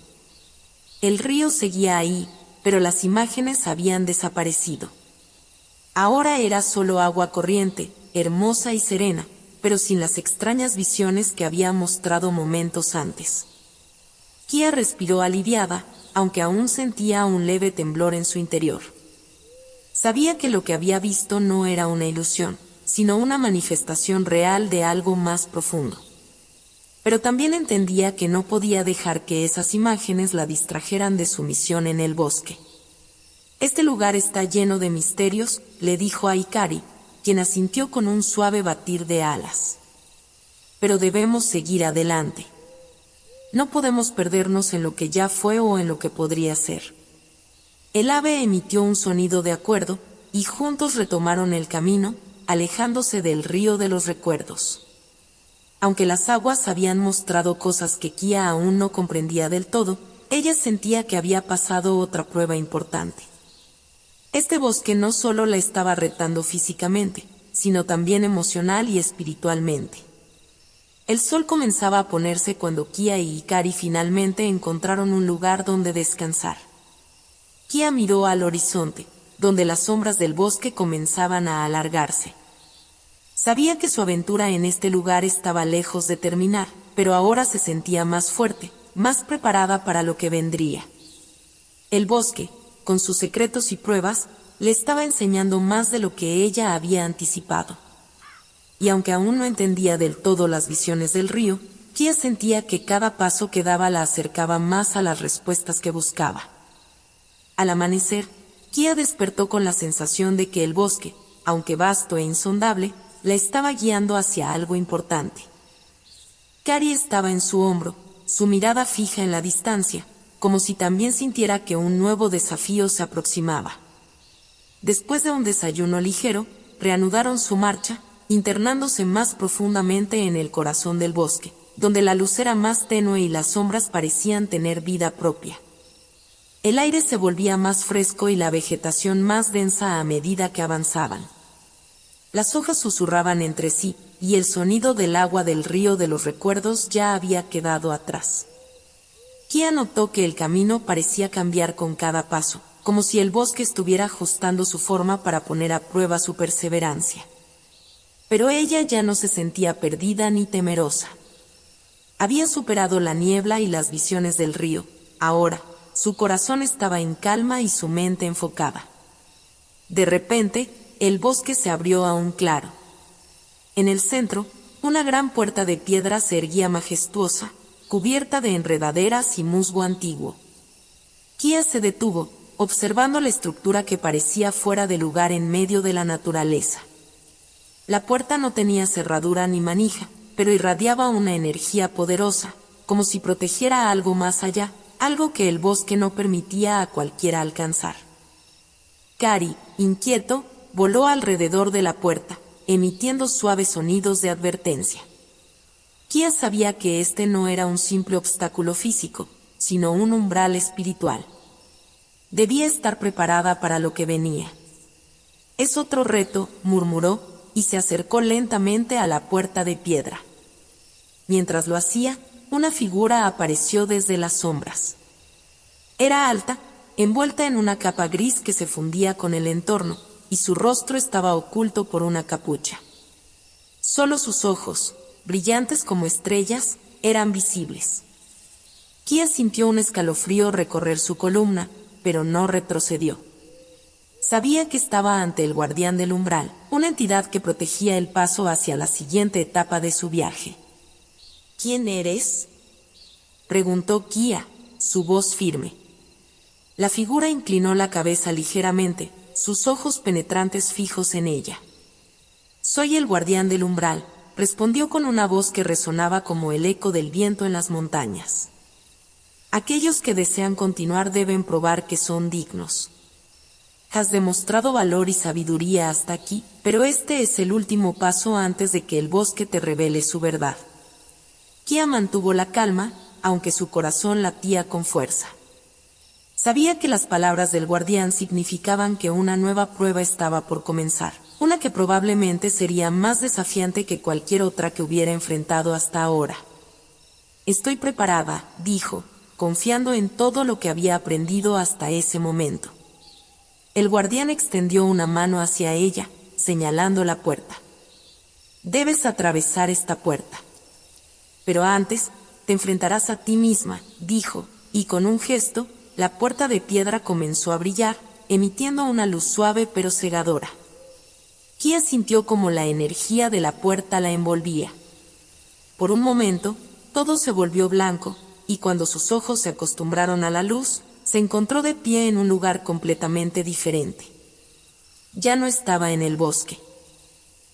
El río seguía ahí, pero las imágenes habían desaparecido. Ahora era solo agua corriente, hermosa y serena, pero sin las extrañas visiones que había mostrado momentos antes. Kia respiró aliviada, aunque aún sentía un leve temblor en su interior. Sabía que lo que había visto no era una ilusión, sino una manifestación real de algo más profundo. Pero también entendía que no podía dejar que esas imágenes la distrajeran de su misión en el bosque. «Este lugar está lleno de misterios», le dijo a Hikari, quien asintió con un suave batir de alas. «Pero debemos seguir adelante. No podemos perdernos en lo que ya fue o en lo que podría ser». El ave emitió un sonido de acuerdo, y juntos retomaron el camino, alejándose del río de los recuerdos. Aunque las aguas habían mostrado cosas que Kia aún no comprendía del todo, ella sentía que había pasado otra prueba importante. Este bosque no solo la estaba retando físicamente, sino también emocional y espiritualmente. El sol comenzaba a ponerse cuando Kia y Hikari finalmente encontraron un lugar donde descansar. Kia miró al horizonte, donde las sombras del bosque comenzaban a alargarse. Sabía que su aventura en este lugar estaba lejos de terminar, pero ahora se sentía más fuerte, más preparada para lo que vendría. El bosque, con sus secretos y pruebas, le estaba enseñando más de lo que ella había anticipado. Y aunque aún no entendía del todo las visiones del río, Kia sentía que cada paso que daba la acercaba más a las respuestas que buscaba. Al amanecer, Kia despertó con la sensación de que el bosque, aunque vasto e insondable, la estaba guiando hacia algo importante. Hikari estaba en su hombro, su mirada fija en la distancia, como si también sintiera que un nuevo desafío se aproximaba. Después de un desayuno ligero, reanudaron su marcha, internándose más profundamente en el corazón del bosque, donde la luz era más tenue y las sombras parecían tener vida propia. El aire se volvía más fresco y la vegetación más densa a medida que avanzaban. Las hojas susurraban entre sí, y el sonido del agua del río de los recuerdos ya había quedado atrás. Kia notó que el camino parecía cambiar con cada paso, como si el bosque estuviera ajustando su forma para poner a prueba su perseverancia. Pero ella ya no se sentía perdida ni temerosa. Había superado la niebla y las visiones del río. Ahora, su corazón estaba en calma y su mente enfocada. De repente, el bosque se abrió a un claro. En el centro, una gran puerta de piedra se erguía majestuosa, cubierta de enredaderas y musgo antiguo. Kia se detuvo, observando la estructura que parecía fuera de lugar en medio de la naturaleza. La puerta no tenía cerradura ni manija, pero irradiaba una energía poderosa, como si protegiera algo más allá, algo que el bosque no permitía a cualquiera alcanzar. Hikari, inquieto, voló alrededor de la puerta, emitiendo suaves sonidos de advertencia. Kia sabía que este no era un simple obstáculo físico, sino un umbral espiritual. Debía estar preparada para lo que venía. «Es otro reto», murmuró, y se acercó lentamente a la puerta de piedra. Mientras lo hacía, una figura apareció desde las sombras. Era alta, envuelta en una capa gris que se fundía con el entorno, y su rostro estaba oculto por una capucha. Solo sus ojos, brillantes como estrellas, eran visibles. Kia sintió un escalofrío recorrer su columna, pero no retrocedió. Sabía que estaba ante el guardián del umbral, una entidad que protegía el paso hacia la siguiente etapa de su viaje. ¿Quién eres?, preguntó Kia, su voz firme. La figura inclinó la cabeza ligeramente, sus ojos penetrantes fijos en ella. Soy el guardián del umbral, respondió con una voz que resonaba como el eco del viento en las montañas. Aquellos que desean continuar deben probar que son dignos. Has demostrado valor y sabiduría hasta aquí, pero este es el último paso antes de que el bosque te revele su verdad. Kia mantuvo la calma, aunque su corazón latía con fuerza. Sabía que las palabras del guardián significaban que una nueva prueba estaba por comenzar, una que probablemente sería más desafiante que cualquier otra que hubiera enfrentado hasta ahora. Estoy preparada, dijo, confiando en todo lo que había aprendido hasta ese momento. El guardián extendió una mano hacia ella, señalando la puerta. Debes atravesar esta puerta. Pero antes, te enfrentarás a ti misma, dijo, y con un gesto, la puerta de piedra comenzó a brillar, emitiendo una luz suave pero cegadora. Kia sintió como la energía de la puerta la envolvía. Por un momento, todo se volvió blanco, y cuando sus ojos se acostumbraron a la luz, se encontró de pie en un lugar completamente diferente. Ya no estaba en el bosque.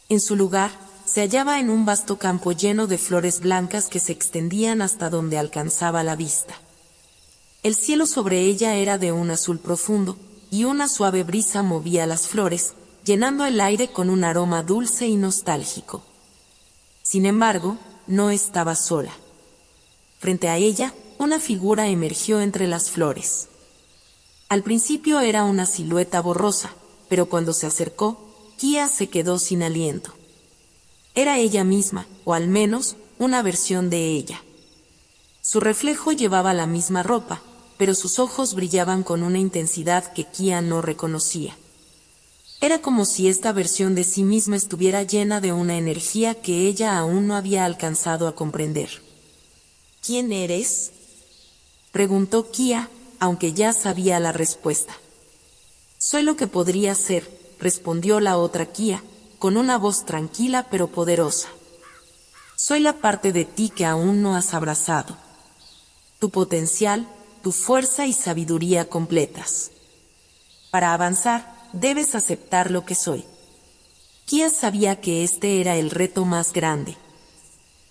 En su lugar, se hallaba en un vasto campo lleno de flores blancas que se extendían hasta donde alcanzaba la vista. El cielo sobre ella era de un azul profundo, y una suave brisa movía las flores, llenando el aire con un aroma dulce y nostálgico. Sin embargo, no estaba sola. Frente a ella, una figura emergió entre las flores. Al principio era una silueta borrosa, pero cuando se acercó, Kia se quedó sin aliento. Era ella misma, o al menos, una versión de ella. Su reflejo llevaba la misma ropa, pero sus ojos brillaban con una intensidad que Kia no reconocía. Era como si esta versión de sí misma estuviera llena de una energía que ella aún no había alcanzado a comprender. ¿Quién eres?, preguntó Kia, aunque ya sabía la respuesta. Soy lo que podría ser, respondió la otra Kia, con una voz tranquila pero poderosa. Soy la parte de ti que aún no has abrazado. Tu potencial, tu fuerza y sabiduría completas. Para avanzar, debes aceptar lo que soy. Kia sabía que este era el reto más grande.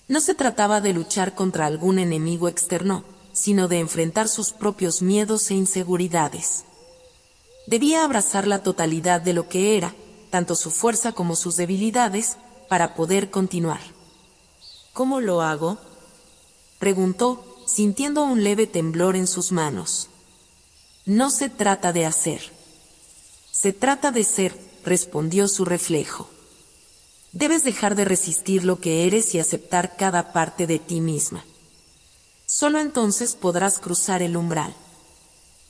No se trataba de luchar contra algún enemigo externo, sino de enfrentar sus propios miedos e inseguridades. Debía abrazar la totalidad de lo que era, tanto su fuerza como sus debilidades, para poder continuar. ¿Cómo lo hago?, preguntó, sintiendo un leve temblor en sus manos. No se trata de hacer. Se trata de ser, respondió su reflejo. Debes dejar de resistir lo que eres y aceptar cada parte de ti misma. Solo entonces podrás cruzar el umbral.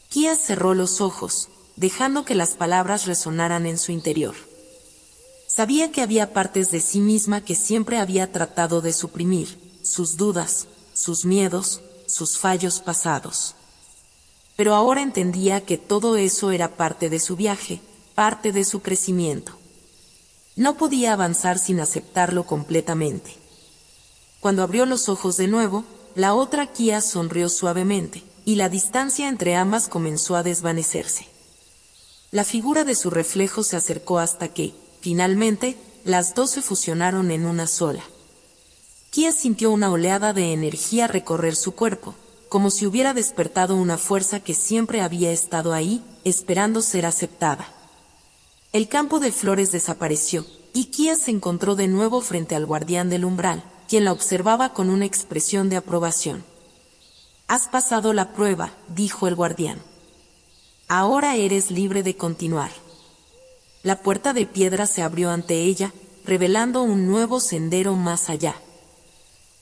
Kia cerró los ojos, dejando que las palabras resonaran en su interior. Sabía que había partes de sí misma que siempre había tratado de suprimir, sus dudas, sus miedos, sus fallos pasados. Pero ahora entendía que todo eso era parte de su viaje, parte de su crecimiento. No podía avanzar sin aceptarlo completamente. Cuando abrió los ojos de nuevo, la otra Kia sonrió suavemente, y la distancia entre ambas comenzó a desvanecerse. La figura de su reflejo se acercó hasta que, finalmente, las dos se fusionaron en una sola. Kia sintió una oleada de energía recorrer su cuerpo, como si hubiera despertado una fuerza que siempre había estado ahí, esperando ser aceptada. El campo de flores desapareció, y Kia se encontró de nuevo frente al guardián del umbral, quien la observaba con una expresión de aprobación. Has pasado la prueba, dijo el guardián. Ahora eres libre de continuar. La puerta de piedra se abrió ante ella, revelando un nuevo sendero más allá.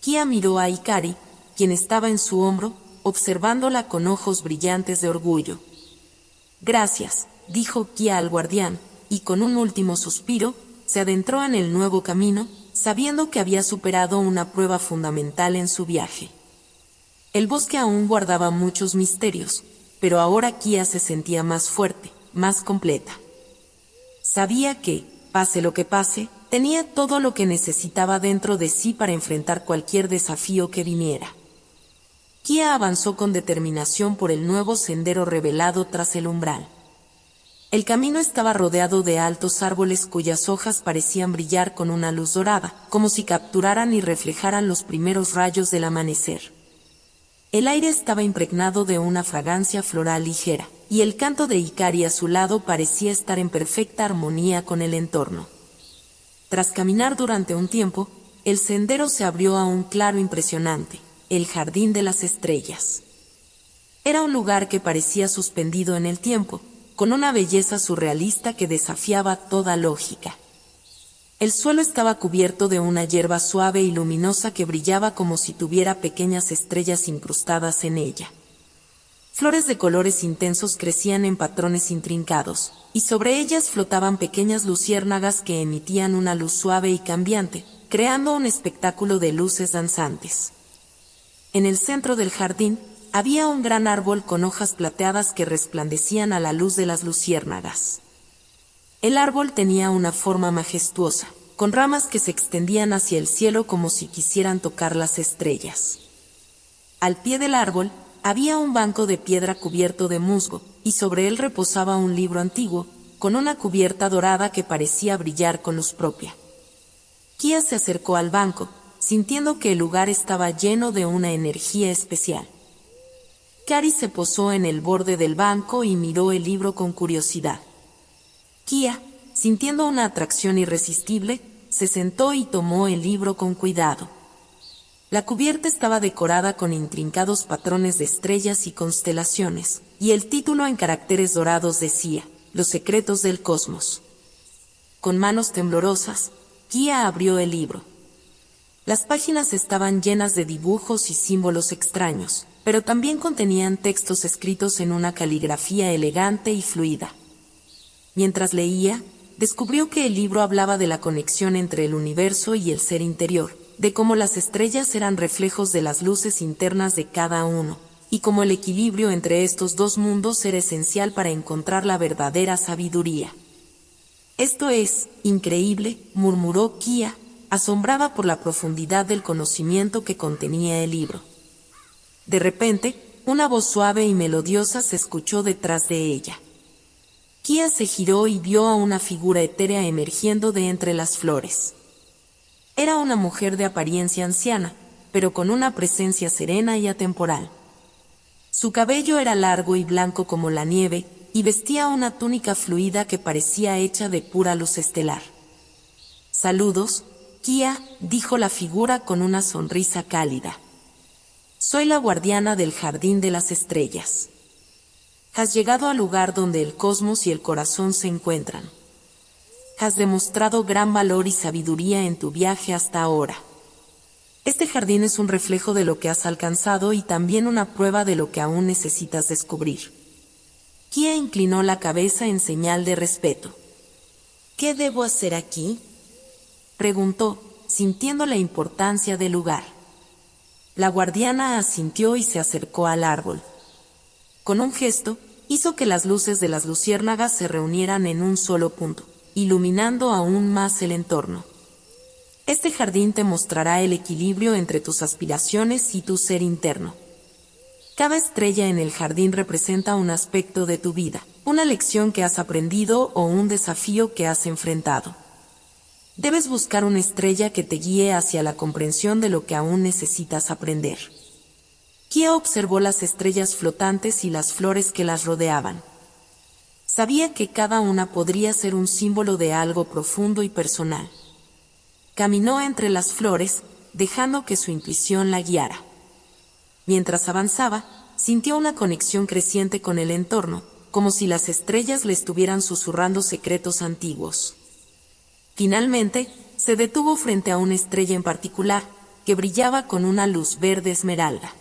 Kia miró a Hikari, quien estaba en su hombro, observándola con ojos brillantes de orgullo. Gracias, dijo Kia al guardián, y con un último suspiro, se adentró en el nuevo camino, sabiendo que había superado una prueba fundamental en su viaje. El bosque aún guardaba muchos misterios, pero ahora Kia se sentía más fuerte, más completa. Sabía que, pase lo que pase, tenía todo lo que necesitaba dentro de sí para enfrentar cualquier desafío que viniera. Kia avanzó con determinación por el nuevo sendero revelado tras el umbral. El camino estaba rodeado de altos árboles cuyas hojas parecían brillar con una luz dorada, como si capturaran y reflejaran los primeros rayos del amanecer. El aire estaba impregnado de una fragancia floral ligera, y el canto de Ikari a su lado parecía estar en perfecta armonía con el entorno. Tras caminar durante un tiempo, el sendero se abrió a un claro impresionante, el Jardín de las Estrellas. Era un lugar que parecía suspendido en el tiempo, con una belleza surrealista que desafiaba toda lógica. El suelo estaba cubierto de una hierba suave y luminosa que brillaba como si tuviera pequeñas estrellas incrustadas en ella. Flores de colores intensos crecían en patrones intrincados, y sobre ellas flotaban pequeñas luciérnagas que emitían una luz suave y cambiante, creando un espectáculo de luces danzantes. En el centro del jardín, había un gran árbol con hojas plateadas que resplandecían a la luz de las luciérnagas. El árbol tenía una forma majestuosa, con ramas que se extendían hacia el cielo como si quisieran tocar las estrellas. Al pie del árbol, había un banco de piedra cubierto de musgo, y sobre él reposaba un libro antiguo, con una cubierta dorada que parecía brillar con luz propia. Kia se acercó al banco, sintiendo que el lugar estaba lleno de una energía especial. Ikari se posó en el borde del banco y miró el libro con curiosidad. Kia, sintiendo una atracción irresistible, se sentó y tomó el libro con cuidado. La cubierta estaba decorada con intrincados patrones de estrellas y constelaciones, y el título en caracteres dorados decía, Los secretos del cosmos. Con manos temblorosas, Kia abrió el libro. Las páginas estaban llenas de dibujos y símbolos extraños, pero también contenían textos escritos en una caligrafía elegante y fluida. Mientras leía, descubrió que el libro hablaba de la conexión entre el universo y el ser interior, de cómo las estrellas eran reflejos de las luces internas de cada uno, y cómo el equilibrio entre estos dos mundos era esencial para encontrar la verdadera sabiduría. Esto es increíble, murmuró Kia, asombrada por la profundidad del conocimiento que contenía el libro. De repente, una voz suave y melodiosa se escuchó detrás de ella. Kia se giró y vio a una figura etérea emergiendo de entre las flores. Era una mujer de apariencia anciana, pero con una presencia serena y atemporal. Su cabello era largo y blanco como la nieve, y vestía una túnica fluida que parecía hecha de pura luz estelar. «Saludos, Kia», dijo la figura con una sonrisa cálida. «Soy la guardiana del Jardín de las Estrellas. Has llegado al lugar donde el cosmos y el corazón se encuentran. Has demostrado gran valor y sabiduría en tu viaje hasta ahora. Este jardín es un reflejo de lo que has alcanzado y también una prueba de lo que aún necesitas descubrir». Kia inclinó la cabeza en señal de respeto. «¿Qué debo hacer aquí?», preguntó, sintiendo la importancia del lugar. La guardiana asintió y se acercó al árbol. Con un gesto, hizo que las luces de las luciérnagas se reunieran en un solo punto, iluminando aún más el entorno. Este jardín te mostrará el equilibrio entre tus aspiraciones y tu ser interno. Cada estrella en el jardín representa un aspecto de tu vida, una lección que has aprendido o un desafío que has enfrentado. Debes buscar una estrella que te guíe hacia la comprensión de lo que aún necesitas aprender. Kia observó las estrellas flotantes y las flores que las rodeaban. Sabía que cada una podría ser un símbolo de algo profundo y personal. Caminó entre las flores, dejando que su intuición la guiara. Mientras avanzaba, sintió una conexión creciente con el entorno, como si las estrellas le estuvieran susurrando secretos antiguos. Finalmente, se detuvo frente a una estrella en particular, que brillaba con una luz verde esmeralda.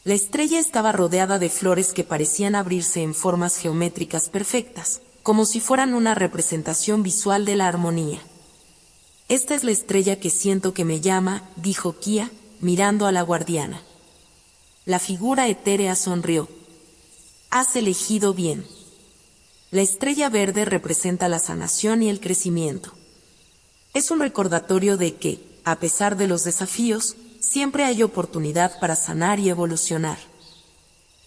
La estrella estaba rodeada de flores que parecían abrirse en formas geométricas perfectas, como si fueran una representación visual de la armonía. «Esta es la estrella que siento que me llama», dijo Kia, mirando a la guardiana. La figura etérea sonrió. «Has elegido bien». La estrella verde representa la sanación y el crecimiento. Es un recordatorio de que, a pesar de los desafíos, siempre hay oportunidad para sanar y evolucionar.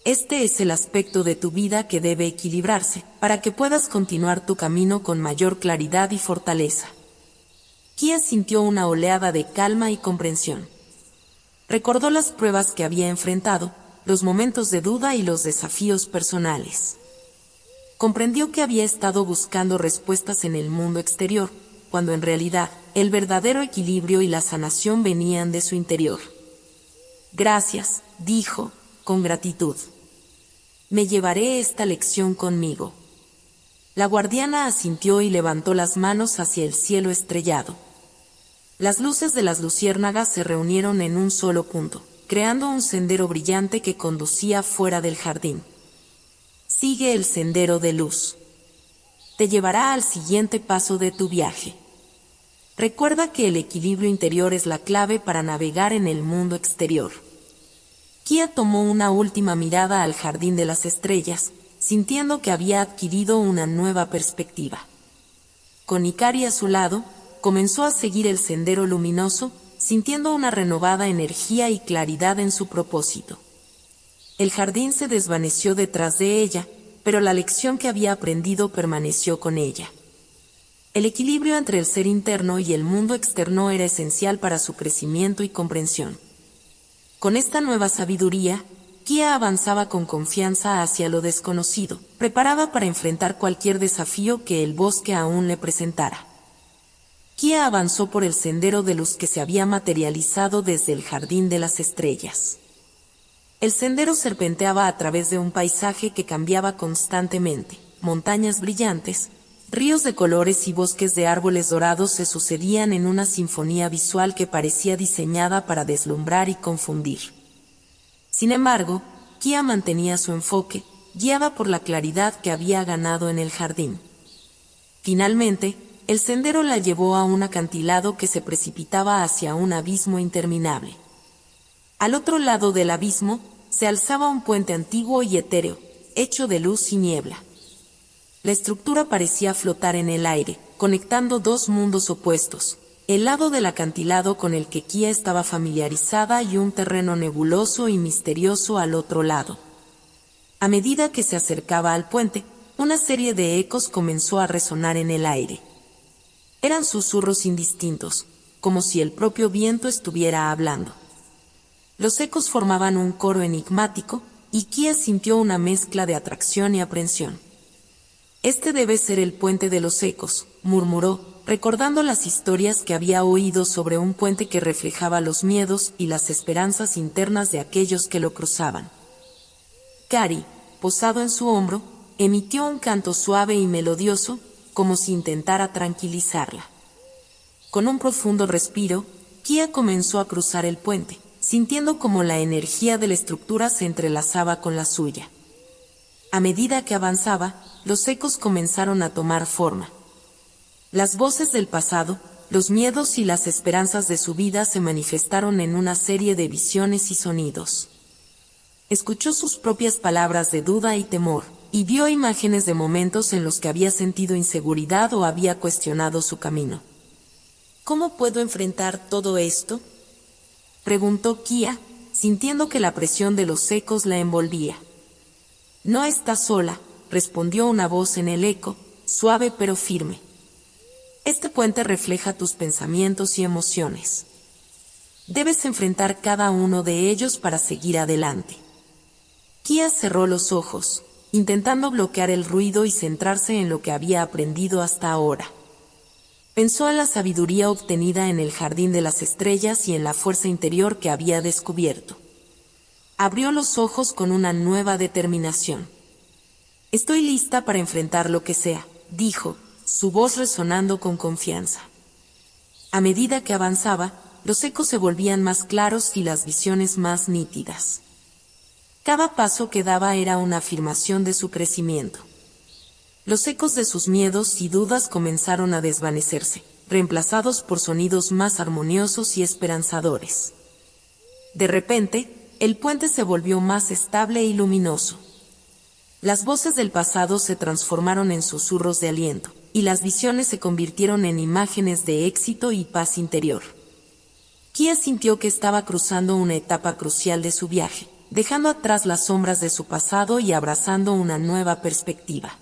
Este es el aspecto de tu vida que debe equilibrarse, para que puedas continuar tu camino con mayor claridad y fortaleza. Kia sintió una oleada de calma y comprensión. Recordó las pruebas que había enfrentado, los momentos de duda y los desafíos personales. Comprendió que había estado buscando respuestas en el mundo exterior, cuando en realidad, el verdadero equilibrio y la sanación venían de su interior. Gracias, dijo, con gratitud. Me llevaré esta lección conmigo. La guardiana asintió y levantó las manos hacia el cielo estrellado. Las luces de las luciérnagas se reunieron en un solo punto, creando un sendero brillante que conducía fuera del jardín. Sigue el sendero de luz. Te llevará al siguiente paso de tu viaje. Recuerda que el equilibrio interior es la clave para navegar en el mundo exterior. Kia tomó una última mirada al jardín de las estrellas, sintiendo que había adquirido una nueva perspectiva. Con Hikari a su lado, comenzó a seguir el sendero luminoso, sintiendo una renovada energía y claridad en su propósito. El jardín se desvaneció detrás de ella, pero la lección que había aprendido permaneció con ella. El equilibrio entre el ser interno y el mundo externo era esencial para su crecimiento y comprensión. Con esta nueva sabiduría, Kia avanzaba con confianza hacia lo desconocido, preparada para enfrentar cualquier desafío que el bosque aún le presentara. Kia avanzó por el sendero de luz que se había materializado desde el jardín de las estrellas. El sendero serpenteaba a través de un paisaje que cambiaba constantemente. Montañas brillantes, ríos de colores y bosques de árboles dorados se sucedían en una sinfonía visual que parecía diseñada para deslumbrar y confundir. Sin embargo, Kia mantenía su enfoque, guiada por la claridad que había ganado en el jardín. Finalmente, el sendero la llevó a un acantilado que se precipitaba hacia un abismo interminable. Al otro lado del abismo, se alzaba un puente antiguo y etéreo, hecho de luz y niebla. La estructura parecía flotar en el aire, conectando dos mundos opuestos, el lado del acantilado con el que Kia estaba familiarizada y un terreno nebuloso y misterioso al otro lado. A medida que se acercaba al puente, una serie de ecos comenzó a resonar en el aire. Eran susurros indistintos, como si el propio viento estuviera hablando. Los ecos formaban un coro enigmático, y Kia sintió una mezcla de atracción y aprensión. Este debe ser el puente de los ecos, murmuró, recordando las historias que había oído sobre un puente que reflejaba los miedos y las esperanzas internas de aquellos que lo cruzaban. Hikari, posado en su hombro, emitió un canto suave y melodioso, como si intentara tranquilizarla. Con un profundo respiro, Kia comenzó a cruzar el puente, sintiendo como la energía de la estructura se entrelazaba con la suya. A medida que avanzaba, los ecos comenzaron a tomar forma. Las voces del pasado, los miedos y las esperanzas de su vida se manifestaron en una serie de visiones y sonidos. Escuchó sus propias palabras de duda y temor, y vio imágenes de momentos en los que había sentido inseguridad o había cuestionado su camino. ¿Cómo puedo enfrentar todo esto?, preguntó Kia, sintiendo que la presión de los ecos la envolvía. No estás sola, respondió una voz en el eco, suave pero firme. Este puente refleja tus pensamientos y emociones. Debes enfrentar cada uno de ellos para seguir adelante. Kia cerró los ojos, intentando bloquear el ruido y centrarse en lo que había aprendido hasta ahora. Pensó en la sabiduría obtenida en el jardín de las estrellas y en la fuerza interior que había descubierto. Abrió los ojos con una nueva determinación. Estoy lista para enfrentar lo que sea, dijo, su voz resonando con confianza. A medida que avanzaba, los ecos se volvían más claros y las visiones más nítidas. Cada paso que daba era una afirmación de su crecimiento. Los ecos de sus miedos y dudas comenzaron a desvanecerse, reemplazados por sonidos más armoniosos y esperanzadores. De repente, el puente se volvió más estable y luminoso. Las voces del pasado se transformaron en susurros de aliento, y las visiones se convirtieron en imágenes de éxito y paz interior. Kia sintió que estaba cruzando una etapa crucial de su viaje, dejando atrás las sombras de su pasado y abrazando una nueva perspectiva.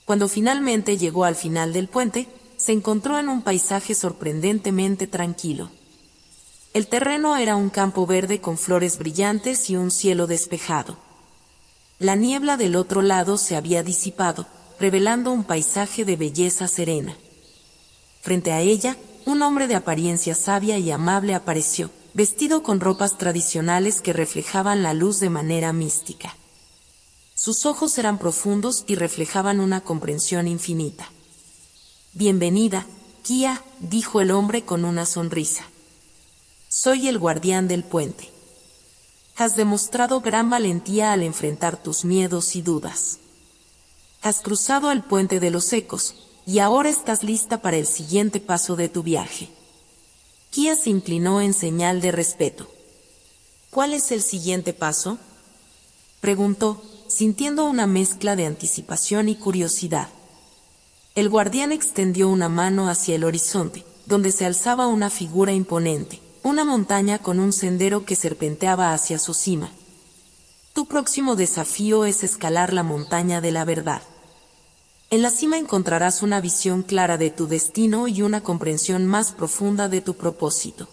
Cuando finalmente llegó al final del puente, se encontró en un paisaje sorprendentemente tranquilo. El terreno era un campo verde con flores brillantes y un cielo despejado. La niebla del otro lado se había disipado, revelando un paisaje de belleza serena. Frente a ella, un hombre de apariencia sabia y amable apareció, vestido con ropas tradicionales que reflejaban la luz de manera mística. Sus ojos eran profundos y reflejaban una comprensión infinita. «Bienvenida, Kia», dijo el hombre con una sonrisa. «Soy el guardián del puente. Has demostrado gran valentía al enfrentar tus miedos y dudas. Has cruzado el puente de los ecos, y ahora estás lista para el siguiente paso de tu viaje». Kia se inclinó en señal de respeto. «¿Cuál es el siguiente paso?», preguntó, sintiendo una mezcla de anticipación y curiosidad. El guardián extendió una mano hacia el horizonte, donde se alzaba una figura imponente, una montaña con un sendero que serpenteaba hacia su cima. «Tu próximo desafío es escalar la montaña de la verdad. En la cima encontrarás una visión clara de tu destino y una comprensión más profunda de tu propósito.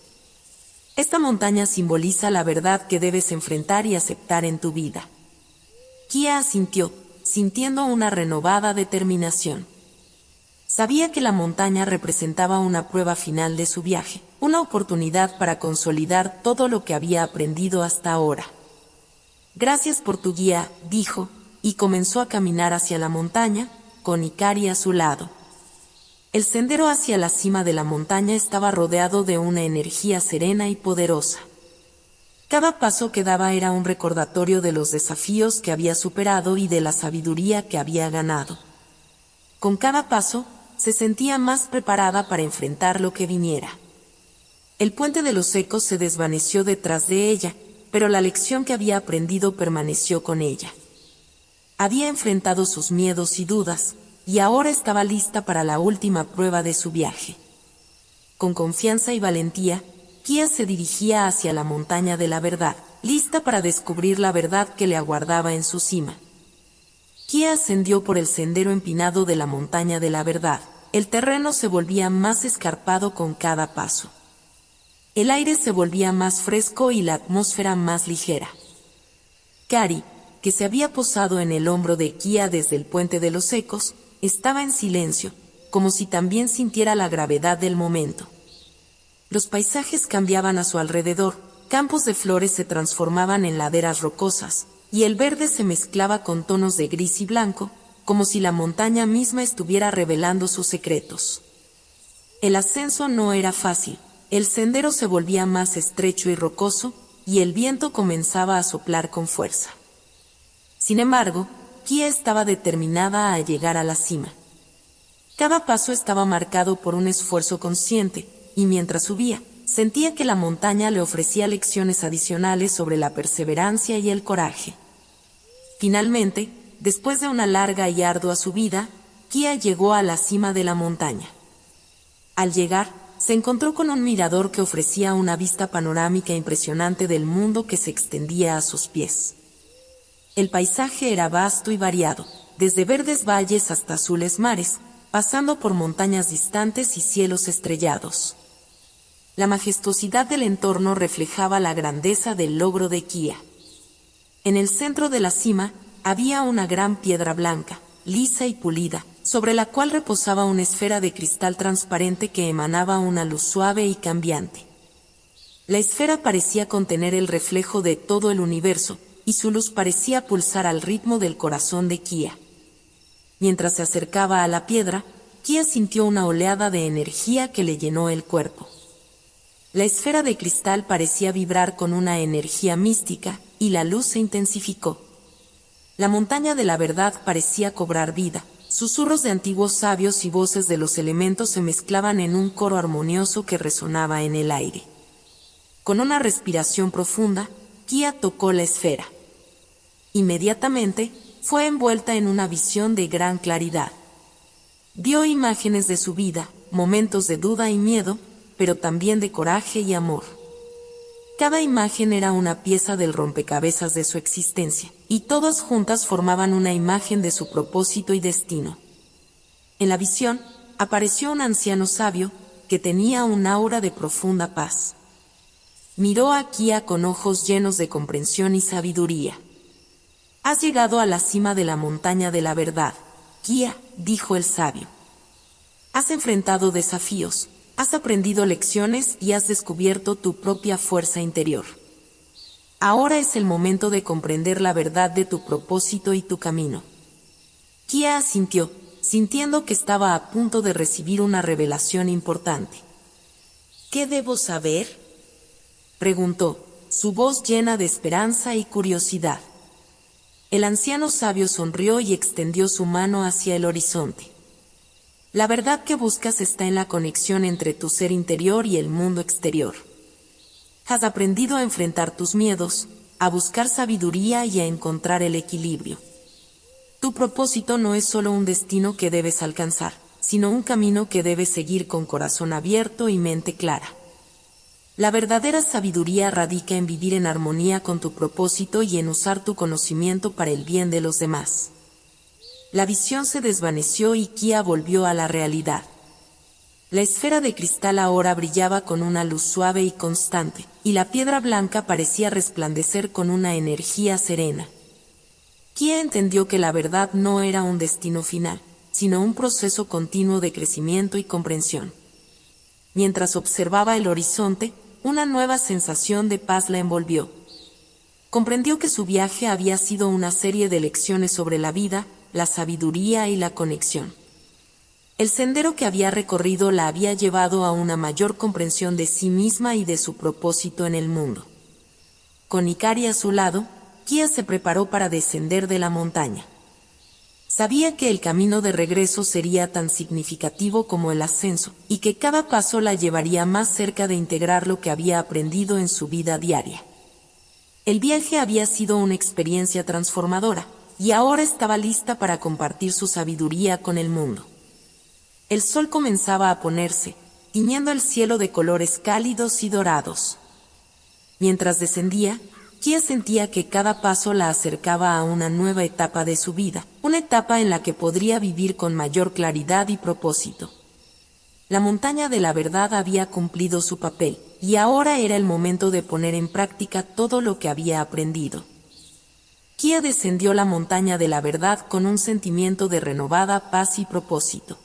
Esta montaña simboliza la verdad que debes enfrentar y aceptar en tu vida». Kia asintió, sintiendo una renovada determinación. Sabía que la montaña representaba una prueba final de su viaje, una oportunidad para consolidar todo lo que había aprendido hasta ahora. «Gracias por tu guía», dijo, y comenzó a caminar hacia la montaña, con Ikari a su lado. El sendero hacia la cima de la montaña estaba rodeado de una energía serena y poderosa. Cada paso que daba era un recordatorio de los desafíos que había superado y de la sabiduría que había ganado. Con cada paso, se sentía más preparada para enfrentar lo que viniera. El puente de los ecos se desvaneció detrás de ella, pero la lección que había aprendido permaneció con ella. Había enfrentado sus miedos y dudas, y ahora estaba lista para la última prueba de su viaje. Con confianza y valentía, Kia se dirigía hacia la montaña de la verdad, lista para descubrir la verdad que le aguardaba en su cima. Kia ascendió por el sendero empinado de la montaña de la verdad. El terreno se volvía más escarpado con cada paso. El aire se volvía más fresco y la atmósfera más ligera. Kari, que se había posado en el hombro de Kia desde el puente de los ecos, estaba en silencio, como si también sintiera la gravedad del momento. Los paisajes cambiaban a su alrededor, campos de flores se transformaban en laderas rocosas, y el verde se mezclaba con tonos de gris y blanco, como si la montaña misma estuviera revelando sus secretos. El ascenso no era fácil, el sendero se volvía más estrecho y rocoso, y el viento comenzaba a soplar con fuerza. Sin embargo, Kia estaba determinada a llegar a la cima. Cada paso estaba marcado por un esfuerzo consciente, y mientras subía, sentía que la montaña le ofrecía lecciones adicionales sobre la perseverancia y el coraje. Finalmente, después de una larga y ardua subida, Kia llegó a la cima de la montaña. Al llegar, se encontró con un mirador que ofrecía una vista panorámica impresionante del mundo que se extendía a sus pies. El paisaje era vasto y variado, desde verdes valles hasta azules mares, pasando por montañas distantes y cielos estrellados. La majestuosidad del entorno reflejaba la grandeza del logro de Kia. En el centro de la cima, había una gran piedra blanca, lisa y pulida, sobre la cual reposaba una esfera de cristal transparente que emanaba una luz suave y cambiante. La esfera parecía contener el reflejo de todo el universo, y su luz parecía pulsar al ritmo del corazón de Kia. Mientras se acercaba a la piedra, Kia sintió una oleada de energía que le llenó el cuerpo. La esfera de cristal parecía vibrar con una energía mística, y la luz se intensificó. La montaña de la verdad parecía cobrar vida, susurros de antiguos sabios y voces de los elementos se mezclaban en un coro armonioso que resonaba en el aire. Con una respiración profunda, Kia tocó la esfera. Inmediatamente, fue envuelta en una visión de gran claridad. Vio imágenes de su vida, momentos de duda y miedo, pero también de coraje y amor. Cada imagen era una pieza del rompecabezas de su existencia, y todas juntas formaban una imagen de su propósito y destino. En la visión, apareció un anciano sabio, que tenía un aura de profunda paz. Miró a Kia con ojos llenos de comprensión y sabiduría. «Has llegado a la cima de la montaña de la verdad, Kia», dijo el sabio. «Has enfrentado desafíos, has aprendido lecciones y has descubierto tu propia fuerza interior. Ahora es el momento de comprender la verdad de tu propósito y tu camino». Kia asintió, sintiendo que estaba a punto de recibir una revelación importante. «¿Qué debo saber?», preguntó, su voz llena de esperanza y curiosidad. El anciano sabio sonrió y extendió su mano hacia el horizonte. «La verdad que buscas está en la conexión entre tu ser interior y el mundo exterior. Has aprendido a enfrentar tus miedos, a buscar sabiduría y a encontrar el equilibrio. Tu propósito no es solo un destino que debes alcanzar, sino un camino que debes seguir con corazón abierto y mente clara. La verdadera sabiduría radica en vivir en armonía con tu propósito y en usar tu conocimiento para el bien de los demás». La visión se desvaneció y Kia volvió a la realidad. La esfera de cristal ahora brillaba con una luz suave y constante, y la piedra blanca parecía resplandecer con una energía serena. Kia entendió que la verdad no era un destino final, sino un proceso continuo de crecimiento y comprensión. Mientras observaba el horizonte, una nueva sensación de paz la envolvió. Comprendió que su viaje había sido una serie de lecciones sobre la vida, la sabiduría y la conexión. El sendero que había recorrido la había llevado a una mayor comprensión de sí misma y de su propósito en el mundo. Con Ikari a su lado, Kia se preparó para descender de la montaña. Sabía que el camino de regreso sería tan significativo como el ascenso, y que cada paso la llevaría más cerca de integrar lo que había aprendido en su vida diaria. El viaje había sido una experiencia transformadora, y ahora estaba lista para compartir su sabiduría con el mundo. El sol comenzaba a ponerse, tiñendo el cielo de colores cálidos y dorados. Mientras descendía, Kia sentía que cada paso la acercaba a una nueva etapa de su vida, una etapa en la que podría vivir con mayor claridad y propósito. La montaña de la verdad había cumplido su papel, y ahora era el momento de poner en práctica todo lo que había aprendido. Kia descendió la montaña de la verdad con un sentimiento de renovada paz y propósito.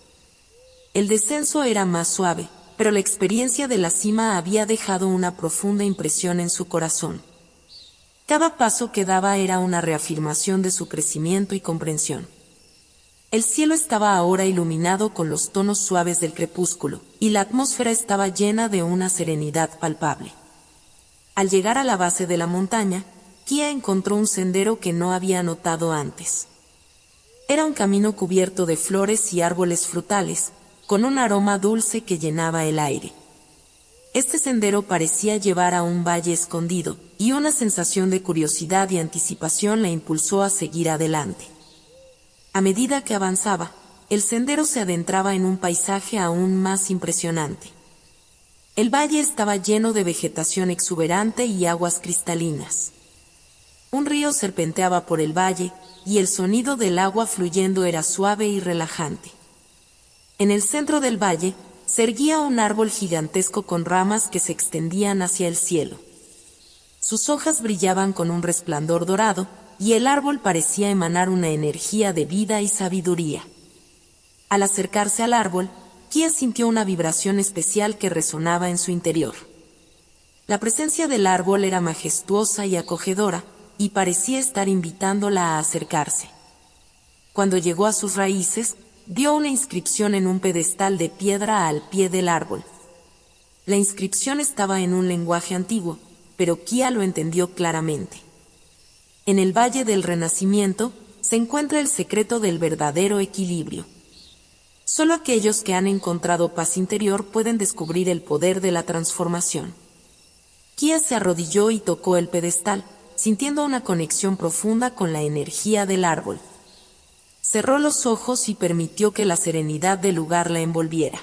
El descenso era más suave, pero la experiencia de la cima había dejado una profunda impresión en su corazón. Cada paso que daba era una reafirmación de su crecimiento y comprensión. El cielo estaba ahora iluminado con los tonos suaves del crepúsculo, y la atmósfera estaba llena de una serenidad palpable. Al llegar a la base de la montaña, Kia encontró un sendero que no había notado antes. Era un camino cubierto de flores y árboles frutales, con un aroma dulce que llenaba el aire. Este sendero parecía llevar a un valle escondido, y una sensación de curiosidad y anticipación la impulsó a seguir adelante. A medida que avanzaba, el sendero se adentraba en un paisaje aún más impresionante. El valle estaba lleno de vegetación exuberante y aguas cristalinas. Un río serpenteaba por el valle, y el sonido del agua fluyendo era suave y relajante. En el centro del valle, se erguía un árbol gigantesco con ramas que se extendían hacia el cielo. Sus hojas brillaban con un resplandor dorado, y el árbol parecía emanar una energía de vida y sabiduría. Al acercarse al árbol, Kia sintió una vibración especial que resonaba en su interior. La presencia del árbol era majestuosa y acogedora, y parecía estar invitándola a acercarse. Cuando llegó a sus raíces, vio una inscripción en un pedestal de piedra al pie del árbol. La inscripción estaba en un lenguaje antiguo, pero Kia lo entendió claramente. En el Valle del Renacimiento se encuentra el secreto del verdadero equilibrio. Solo aquellos que han encontrado paz interior pueden descubrir el poder de la transformación. Kia se arrodilló y tocó el pedestal, sintiendo una conexión profunda con la energía del árbol. Cerró los ojos y permitió que la serenidad del lugar la envolviera.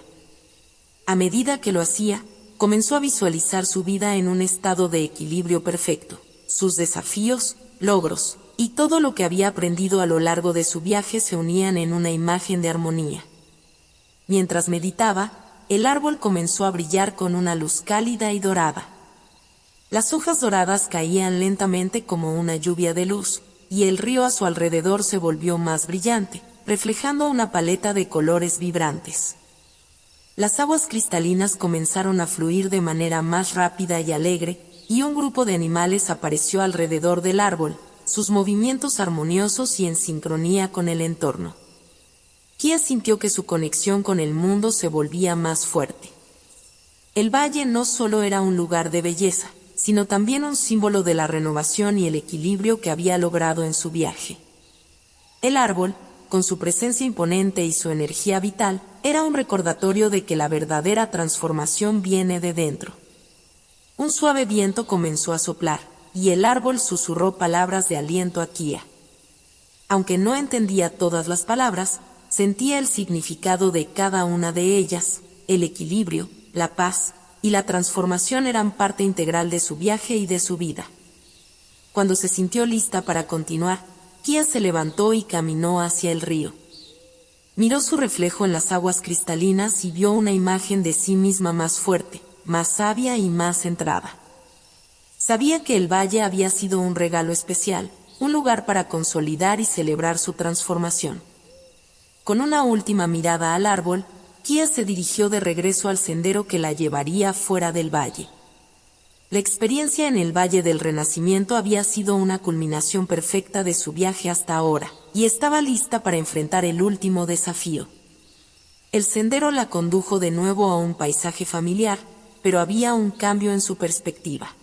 A medida que lo hacía, comenzó a visualizar su vida en un estado de equilibrio perfecto, sus desafíos, logros, y todo lo que había aprendido a lo largo de su viaje se unían en una imagen de armonía. Mientras meditaba, el árbol comenzó a brillar con una luz cálida y dorada. Las hojas doradas caían lentamente como una lluvia de luz, y el río a su alrededor se volvió más brillante, reflejando una paleta de colores vibrantes. Las aguas cristalinas comenzaron a fluir de manera más rápida y alegre, y un grupo de animales apareció alrededor del árbol, sus movimientos armoniosos y en sincronía con el entorno. Kia sintió que su conexión con el mundo se volvía más fuerte. El valle no solo era un lugar de belleza, sino también un símbolo de la renovación y el equilibrio que había logrado en su viaje. El árbol, con su presencia imponente y su energía vital, era un recordatorio de que la verdadera transformación viene de dentro. Un suave viento comenzó a soplar, y el árbol susurró palabras de aliento a Kia. Aunque no entendía todas las palabras, sentía el significado de cada una de ellas. El equilibrio, la paz y la transformación eran parte integral de su viaje y de su vida. Cuando se sintió lista para continuar, Kia se levantó y caminó hacia el río. Miró su reflejo en las aguas cristalinas y vio una imagen de sí misma más fuerte, más sabia y más centrada. Sabía que el valle había sido un regalo especial, un lugar para consolidar y celebrar su transformación. Con una última mirada al árbol, Kia se dirigió de regreso al sendero que la llevaría fuera del valle. La experiencia en el Valle del Renacimiento había sido una culminación perfecta de su viaje hasta ahora, y estaba lista para enfrentar el último desafío. El sendero la condujo de nuevo a un paisaje familiar, pero había un cambio en su perspectiva.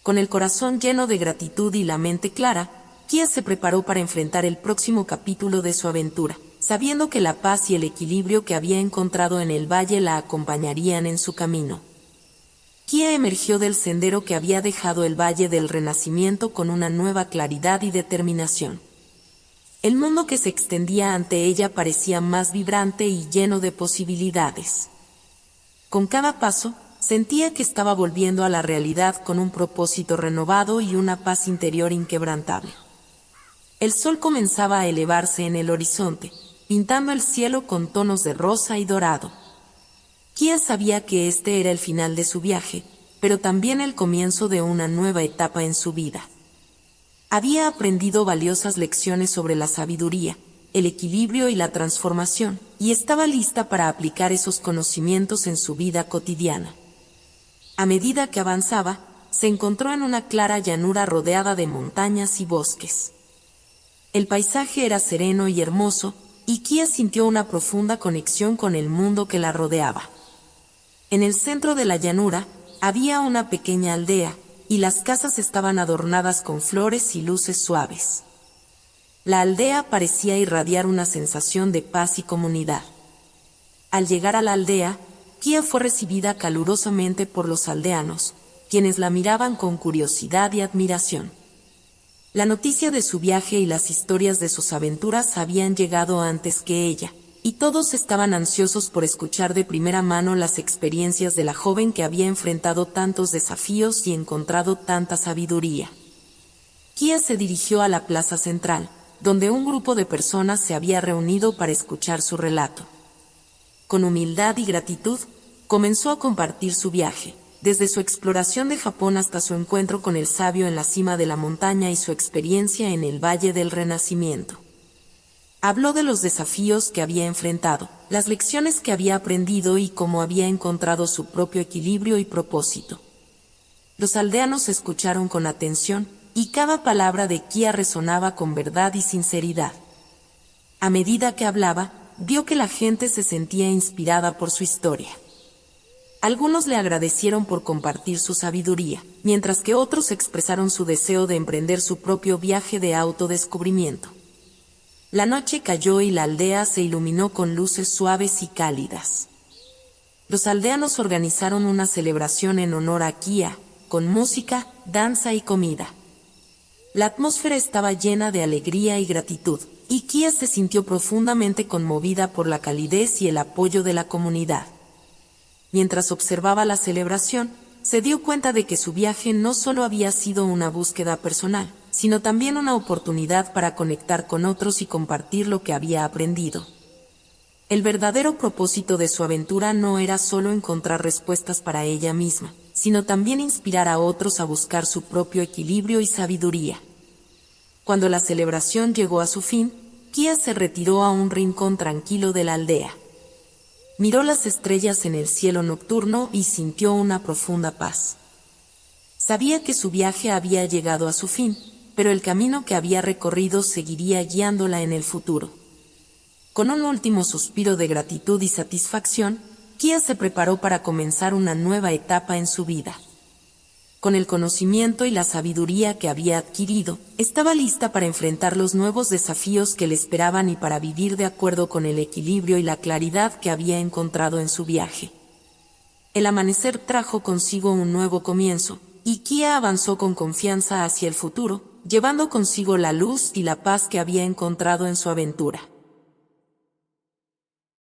Con el corazón lleno de gratitud y la mente clara, Kia se preparó para enfrentar el próximo capítulo de su aventura, sabiendo que la paz y el equilibrio que había encontrado en el valle la acompañarían en su camino. Kia emergió del sendero que había dejado el Valle del Renacimiento con una nueva claridad y determinación. El mundo que se extendía ante ella parecía más vibrante y lleno de posibilidades. Con cada paso, sentía que estaba volviendo a la realidad con un propósito renovado y una paz interior inquebrantable. El sol comenzaba a elevarse en el horizonte, pintando el cielo con tonos de rosa y dorado. Kia sabía que este era el final de su viaje, pero también el comienzo de una nueva etapa en su vida. Había aprendido valiosas lecciones sobre la sabiduría, el equilibrio y la transformación, y estaba lista para aplicar esos conocimientos en su vida cotidiana. A medida que avanzaba, se encontró en una clara llanura rodeada de montañas y bosques. El paisaje era sereno y hermoso, y Kia sintió una profunda conexión con el mundo que la rodeaba. En el centro de la llanura, había una pequeña aldea, y las casas estaban adornadas con flores y luces suaves. La aldea parecía irradiar una sensación de paz y comunidad. Al llegar a la aldea, Kia fue recibida calurosamente por los aldeanos, quienes la miraban con curiosidad y admiración. La noticia de su viaje y las historias de sus aventuras habían llegado antes que ella, y todos estaban ansiosos por escuchar de primera mano las experiencias de la joven que había enfrentado tantos desafíos y encontrado tanta sabiduría. Kia se dirigió a la plaza central, donde un grupo de personas se había reunido para escuchar su relato. Con humildad y gratitud, comenzó a compartir su viaje, desde su exploración de Japón hasta su encuentro con el sabio en la cima de la montaña y su experiencia en el Valle del Renacimiento. Habló de los desafíos que había enfrentado, las lecciones que había aprendido y cómo había encontrado su propio equilibrio y propósito. Los aldeanos escucharon con atención, y cada palabra de Kia resonaba con verdad y sinceridad. A medida que hablaba, vio que la gente se sentía inspirada por su historia. Algunos le agradecieron por compartir su sabiduría, mientras que otros expresaron su deseo de emprender su propio viaje de autodescubrimiento. La noche cayó y la aldea se iluminó con luces suaves y cálidas. Los aldeanos organizaron una celebración en honor a Kia, con música, danza y comida. La atmósfera estaba llena de alegría y gratitud, y Kia se sintió profundamente conmovida por la calidez y el apoyo de la comunidad. Mientras observaba la celebración, se dio cuenta de que su viaje no solo había sido una búsqueda personal, sino también una oportunidad para conectar con otros y compartir lo que había aprendido. El verdadero propósito de su aventura no era solo encontrar respuestas para ella misma, sino también inspirar a otros a buscar su propio equilibrio y sabiduría. Cuando la celebración llegó a su fin, Kia se retiró a un rincón tranquilo de la aldea. Miró las estrellas en el cielo nocturno y sintió una profunda paz. Sabía que su viaje había llegado a su fin, pero el camino que había recorrido seguiría guiándola en el futuro. Con un último suspiro de gratitud y satisfacción, Kia se preparó para comenzar una nueva etapa en su vida. Con el conocimiento y la sabiduría que había adquirido, estaba lista para enfrentar los nuevos desafíos que le esperaban y para vivir de acuerdo con el equilibrio y la claridad que había encontrado en su viaje. El amanecer trajo consigo un nuevo comienzo, y Kia avanzó con confianza hacia el futuro, llevando consigo la luz y la paz que había encontrado en su aventura.